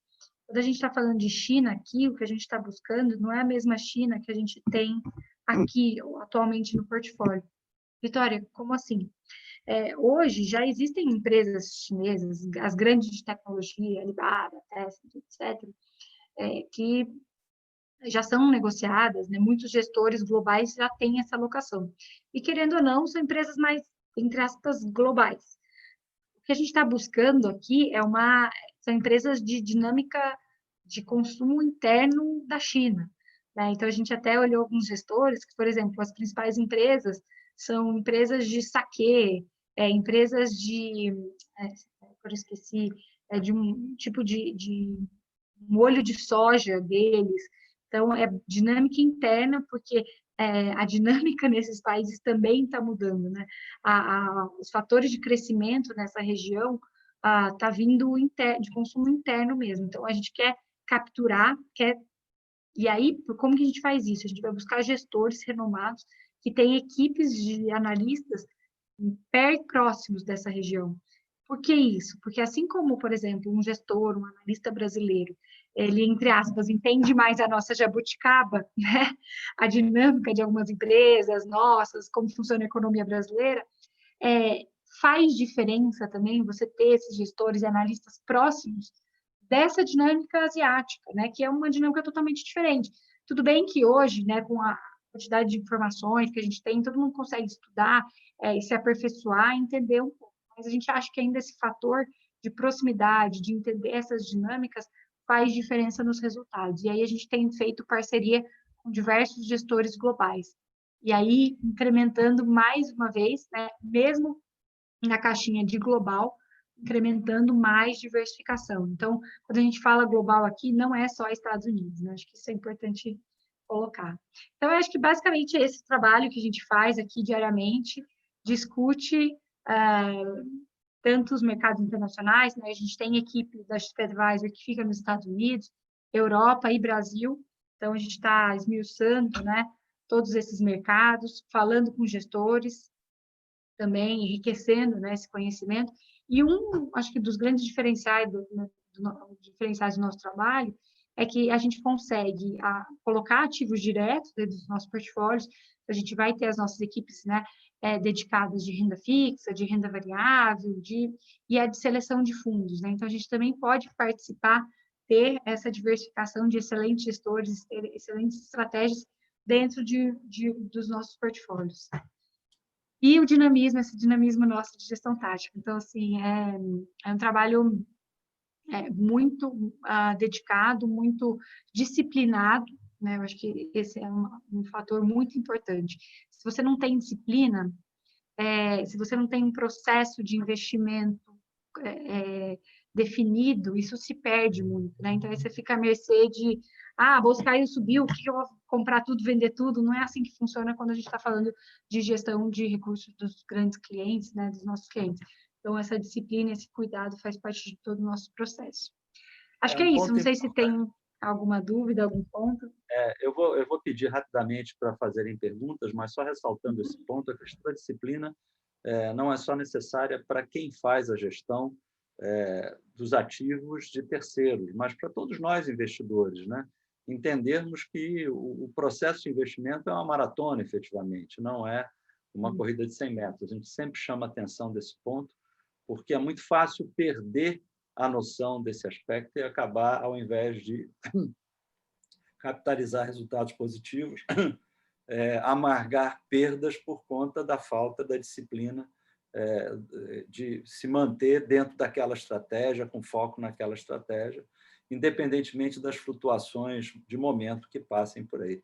Speaker 2: quando a gente está falando de China aqui, o que a gente está buscando não é a mesma China que a gente tem aqui, atualmente, no portfólio. Vitória, como assim? Hoje já existem empresas chinesas, as grandes de tecnologia, Alibaba, Tesla, etc., que já são negociadas, né? Muitos gestores globais já têm essa alocação. E, querendo ou não, são empresas mais, entre aspas, globais. O que a gente está buscando aqui são empresas de dinâmica de consumo interno da China, né? Então, a gente até olhou alguns gestores que, por exemplo, as principais empresas são empresas de saquê, empresas eu esqueci, de um tipo de molho de soja deles. Então, é dinâmica interna, porque a dinâmica nesses países também está mudando, né? Os fatores de crescimento nessa região tá vindo de consumo interno mesmo. Então, a gente quer capturar, e aí, como que a gente faz isso? A gente vai buscar gestores renomados que têm equipes de analistas próximos dessa região. Por que isso? Porque assim como, por exemplo, um gestor, um analista brasileiro, ele, entre aspas, entende mais a nossa jabuticaba, né? A dinâmica de algumas empresas nossas, como funciona a economia brasileira, faz diferença também você ter esses gestores e analistas próximos dessa dinâmica asiática, né? Que é uma dinâmica totalmente diferente. Tudo bem que hoje, né, com a quantidade de informações que a gente tem, todo mundo consegue estudar e se aperfeiçoar e entender um pouco. Mas a gente acha que ainda esse fator de proximidade, de entender essas dinâmicas, faz diferença nos resultados. E aí a gente tem feito parceria com diversos gestores globais. E aí, incrementando mais uma vez, né, mesmo na caixinha de global, incrementando mais diversificação. Então, quando a gente fala global aqui, não é só Estados Unidos, né? Acho que isso é importante colocar. Então, eu acho que basicamente esse trabalho que a gente faz aqui diariamente, discute tanto os mercados internacionais, né? A gente tem equipe da XP Advisor que fica nos Estados Unidos, Europa e Brasil, então a gente está esmiuçando, né, todos esses mercados, falando com gestores, também enriquecendo, né, esse conhecimento. E acho que dos grandes diferenciais do nosso trabalho é que a gente consegue colocar ativos diretos dentro dos nossos portfólios. A gente vai ter as nossas equipes, né, dedicadas de renda fixa, de renda variável, e a de seleção de fundos, né? Então, a gente também pode participar, ter essa diversificação de excelentes gestores, excelentes estratégias dentro dos nossos portfólios. E o dinamismo, esse dinamismo nosso de gestão tática. Então, assim, é um trabalho muito dedicado, muito disciplinado, né? Eu acho que esse é um fator muito importante. Se você não tem disciplina, se você não tem um processo de investimento definido, isso se perde muito, né? Então, aí você fica à mercê de, a bolsa caiu, subiu, o que eu vou comprar tudo, vender tudo? Não é assim que funciona quando a gente está falando de gestão de recursos dos grandes clientes, né? Dos nossos clientes. Então, essa disciplina, esse cuidado faz parte de todo o nosso processo. Acho que é isso. Não sei se tem alguma dúvida, algum ponto.
Speaker 1: Eu vou pedir rapidamente para fazerem perguntas, mas só ressaltando esse ponto, a questão da disciplina não é só necessária para quem faz a gestão dos ativos de terceiros, mas para todos nós investidores, né? Entendermos que o processo de investimento é uma maratona, efetivamente, não é uma corrida de 100 metros. A gente sempre chama atenção desse ponto, porque é muito fácil perder a noção desse aspecto e acabar, ao invés de capitalizar resultados positivos, amargar perdas por conta da falta da disciplina de se manter dentro daquela estratégia, com foco naquela estratégia, independentemente das flutuações de momento que passem por aí.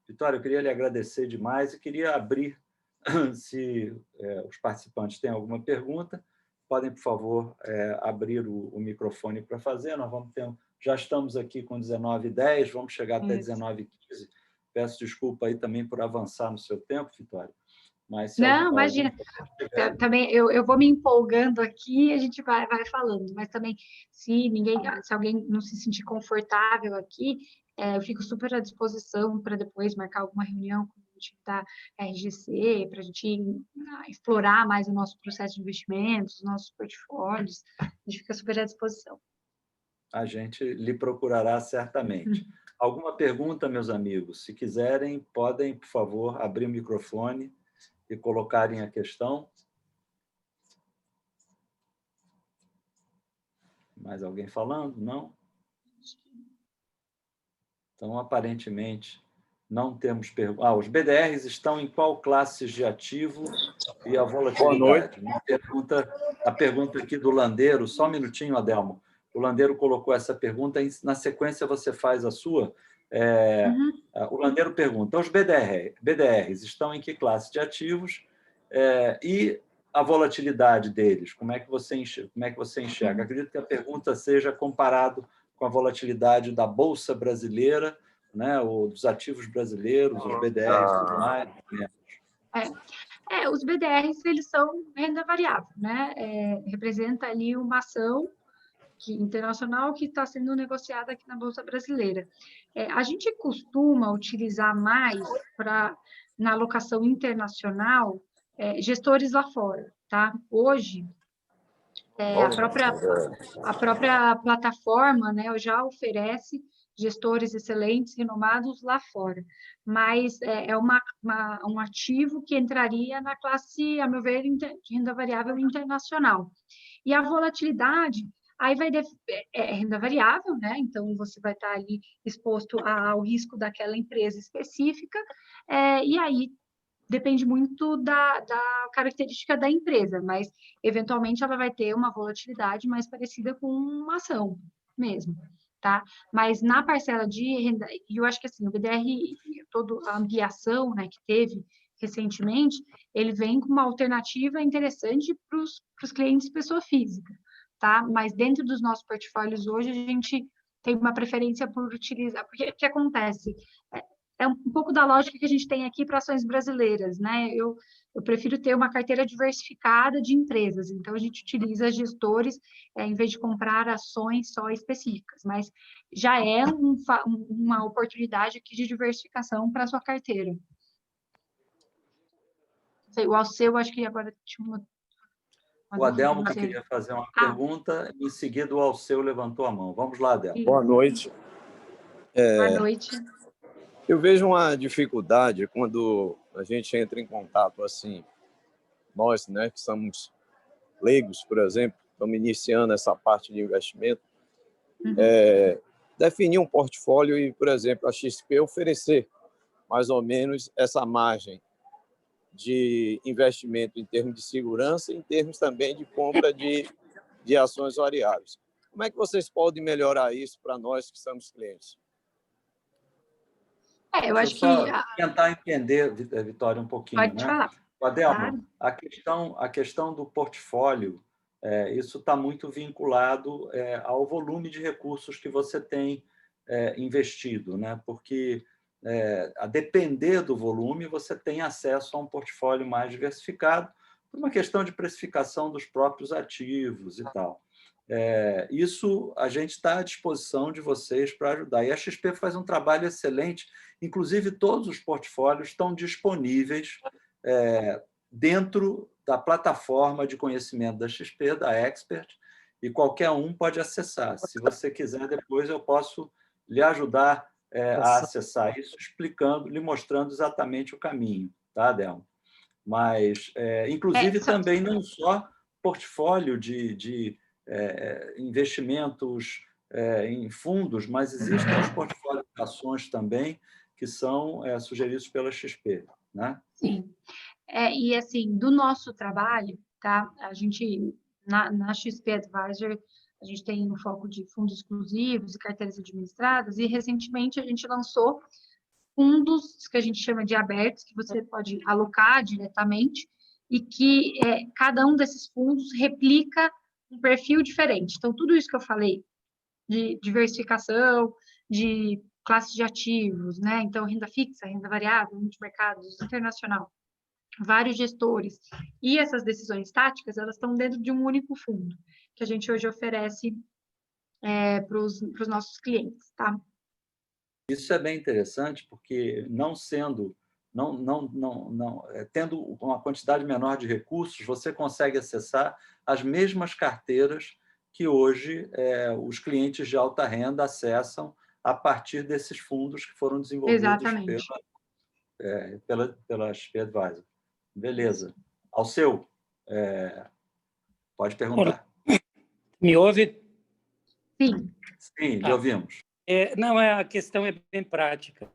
Speaker 1: Vitória, eu queria lhe agradecer demais e queria abrir, se os participantes têm alguma pergunta, podem, por favor, abrir o microfone para fazer. Nós vamos ter, já estamos aqui com 19h10, vamos chegar até 19h15. Peço desculpa aí também por avançar no seu tempo, Vitória. Mas se
Speaker 2: Não, imagina. Também eu vou me empolgando aqui e a gente vai falando. Mas também, se alguém não se sentir confortável aqui, eu fico super à disposição para depois marcar alguma reunião com o time da RGC, para a gente explorar mais o nosso processo de investimentos, os nossos portfólios. A gente fica super à disposição.
Speaker 1: A gente lhe procurará certamente. Alguma pergunta, meus amigos? Se quiserem, podem, por favor, abrir o microfone e colocarem a questão. Mais alguém falando? Não? Então, aparentemente, não temos perguntas. Os BDRs estão em qual classes de ativo e a volatilidade? A pergunta aqui do Landeiro, só um minutinho, Adelmo. O Landeiro colocou essa pergunta, na sequência você faz a sua. O Landeiro pergunta, os BDRs estão em que classe de ativos e a volatilidade deles? Como é que você enxerga? Acredito que a pergunta seja comparado com a volatilidade da Bolsa Brasileira, né, ou dos ativos brasileiros, os BDRs e tudo mais.
Speaker 2: Os BDRs, eles são renda variável, né? Representa ali uma ação internacional que está sendo negociada aqui na Bolsa Brasileira. A gente costuma utilizar mais na alocação internacional gestores lá fora, tá? Hoje, a própria plataforma, né, já oferece gestores excelentes, renomados lá fora, mas um ativo que entraria na classe, a meu ver, de renda variável internacional. E a volatilidade, aí renda variável, né? Então, você vai estar ali exposto ao risco daquela empresa específica, e aí depende muito da característica da empresa, mas, eventualmente, ela vai ter uma volatilidade mais parecida com uma ação mesmo, tá? Mas na parcela de renda, e eu acho que, assim, o BDR, toda a ampliação, né, que teve recentemente, ele vem com uma alternativa interessante para os clientes pessoa física, tá? Mas dentro dos nossos portfólios hoje, a gente tem uma preferência por utilizar, porque o que acontece? É um pouco da lógica que a gente tem aqui para ações brasileiras, né? Eu prefiro ter uma carteira diversificada de empresas, então a gente utiliza gestores em vez de comprar ações só específicas, mas já é uma oportunidade aqui de diversificação para a sua carteira. O Alceu, acho que agora tinha uma
Speaker 1: o Adelmo que queria fazer uma pergunta, em seguida o Alceu levantou a mão. Vamos lá, Adelmo.
Speaker 4: Boa noite.
Speaker 2: Boa noite.
Speaker 4: Eu vejo uma dificuldade quando a gente entra em contato assim, nós, né, que somos leigos, por exemplo, estamos iniciando essa parte de investimento, definir um portfólio e, por exemplo, a XP oferecer mais ou menos essa margem de investimento em termos de segurança e em termos também de compra de ações variáveis. Como é que vocês podem melhorar isso para nós que somos clientes?
Speaker 2: Eu acho que...
Speaker 1: tentar entender, Vitória, um pouquinho.
Speaker 2: Pode falar.
Speaker 1: Adelmo, claro. a questão do portfólio, isso está muito vinculado ao volume de recursos que você tem investido, né? Porque, a depender do volume, você tem acesso a um portfólio mais diversificado, por uma questão de precificação dos próprios ativos e tal. Isso a gente está à disposição de vocês para ajudar. E a XP faz um trabalho excelente, inclusive todos os portfólios estão disponíveis dentro da plataforma de conhecimento da XP, da Expert, e qualquer um pode acessar. Se você quiser, depois eu posso lhe ajudar a acessar isso, lhe mostrando exatamente o caminho, tá, Adelmo? Mas, inclusive, também não só portfólio de investimentos em fundos, mas existem os portfólios de ações também, que são sugeridos pela XP, né?
Speaker 2: Sim. E, assim, do nosso trabalho, tá? A gente, na XP Advisor, a gente tem um foco de fundos exclusivos e carteiras administradas, e recentemente a gente lançou fundos que a gente chama de abertos, que você pode alocar diretamente, e que cada um desses fundos replica um perfil diferente. Então, tudo isso que eu falei, de diversificação, de classes de ativos, né? Então, renda fixa, renda variável, multimercados, internacional, vários gestores. E essas decisões táticas, elas estão dentro de um único fundo, que a gente hoje oferece para os nossos clientes, tá?
Speaker 1: Isso é bem interessante, porque tendo uma quantidade menor de recursos, você consegue acessar as mesmas carteiras que hoje os clientes de alta renda acessam a partir desses fundos que foram desenvolvidos
Speaker 2: Exatamente.
Speaker 1: pela XP Advisor. Beleza. Alceu, pode perguntar.
Speaker 5: Me ouve?
Speaker 2: Sim.
Speaker 1: Sim, lhe ouvimos.
Speaker 5: Não, a questão é bem prática.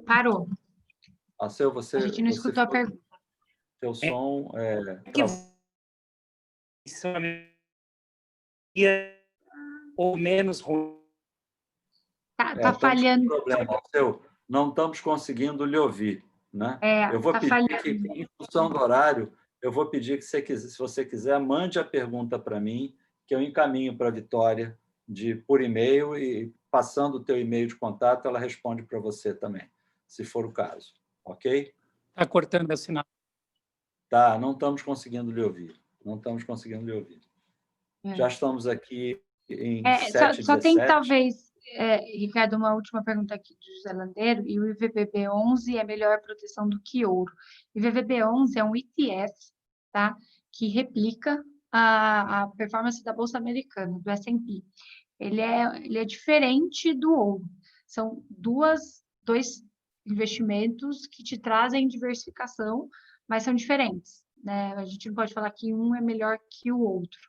Speaker 2: Parou.
Speaker 1: Alceu, você...
Speaker 2: A gente não escutou a pergunta.
Speaker 1: Seu som...
Speaker 5: Que ou menos ruim.
Speaker 2: Tá falhando.
Speaker 1: Problema, Alceu. Não estamos conseguindo lhe ouvir, né? Eu vou pedir que, em função do horário, eu vou pedir que, se você quiser, mande a pergunta para mim, que eu encaminho para a Vitória por e-mail, e passando o teu e-mail de contato, ela responde para você também, se for o caso. Ok?
Speaker 5: Está cortando a sinal.
Speaker 1: Tá, não estamos conseguindo lhe ouvir. Não estamos conseguindo lhe ouvir. Já estamos aqui em 7h17.
Speaker 2: Só tem, talvez, Ricardo, uma última pergunta aqui do José Landeiro, e o IVVB11 é melhor proteção do que ouro. O IVVB11 é um ETF, tá? Que replica a performance da Bolsa Americana, do S&P. Ele é diferente do ouro. São dois investimentos que te trazem diversificação, mas são diferentes, né? A gente não pode falar que um é melhor que o outro.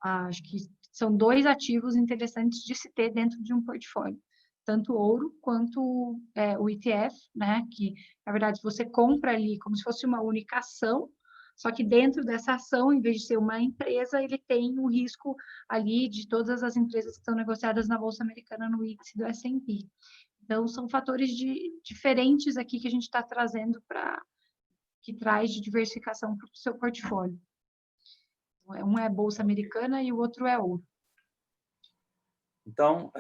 Speaker 2: Acho que são dois ativos interessantes de se ter dentro de um portfólio, tanto o ouro quanto o ETF, né? Que, na verdade, você compra ali como se fosse uma única ação, só que dentro dessa ação, em vez de ser uma empresa, ele tem um risco ali de todas as empresas que estão negociadas na Bolsa Americana no índice do S&P. Então, são fatores diferentes aqui que a gente está trazendo que traz de diversificação para o seu portfólio. Um é Bolsa Americana e o outro é ouro.
Speaker 1: Então,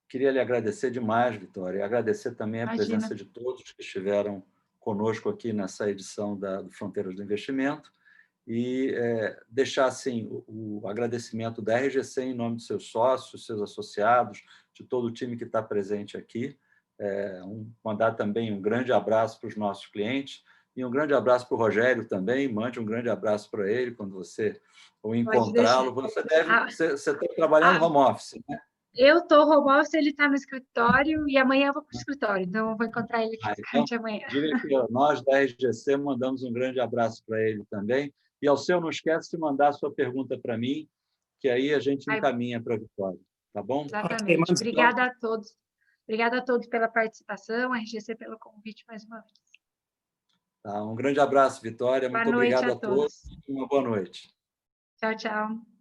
Speaker 1: queria lhe agradecer demais, Vitória, e agradecer também a presença de todos que estiveram conosco aqui nessa edição do Fronteiras do Investimento, e deixar assim, o agradecimento da RGC em nome dos seus sócios, seus associados, de todo o time que está presente aqui. Mandar também um grande abraço para os nossos clientes, e um grande abraço para o Rogério também. Mande um grande abraço para ele quando você o encontrá-lo. Você está trabalhando home office, né?
Speaker 2: Eu estou home office, ele está no escritório, e amanhã eu vou para o escritório, então eu vou encontrar ele fisicamente amanhã.
Speaker 1: Diga que nós da RGC mandamos um grande abraço para ele também. E, Alceu, não esquece de mandar a sua pergunta para mim, que aí a gente encaminha para a Vitória. Tá bom?
Speaker 2: Exatamente. Obrigada a todos. Obrigada a todos pela participação, a RGC pelo convite mais uma vez.
Speaker 1: Tá, um grande abraço, Vitória. Muito obrigado a todos. Uma boa noite.
Speaker 2: Tchau, tchau.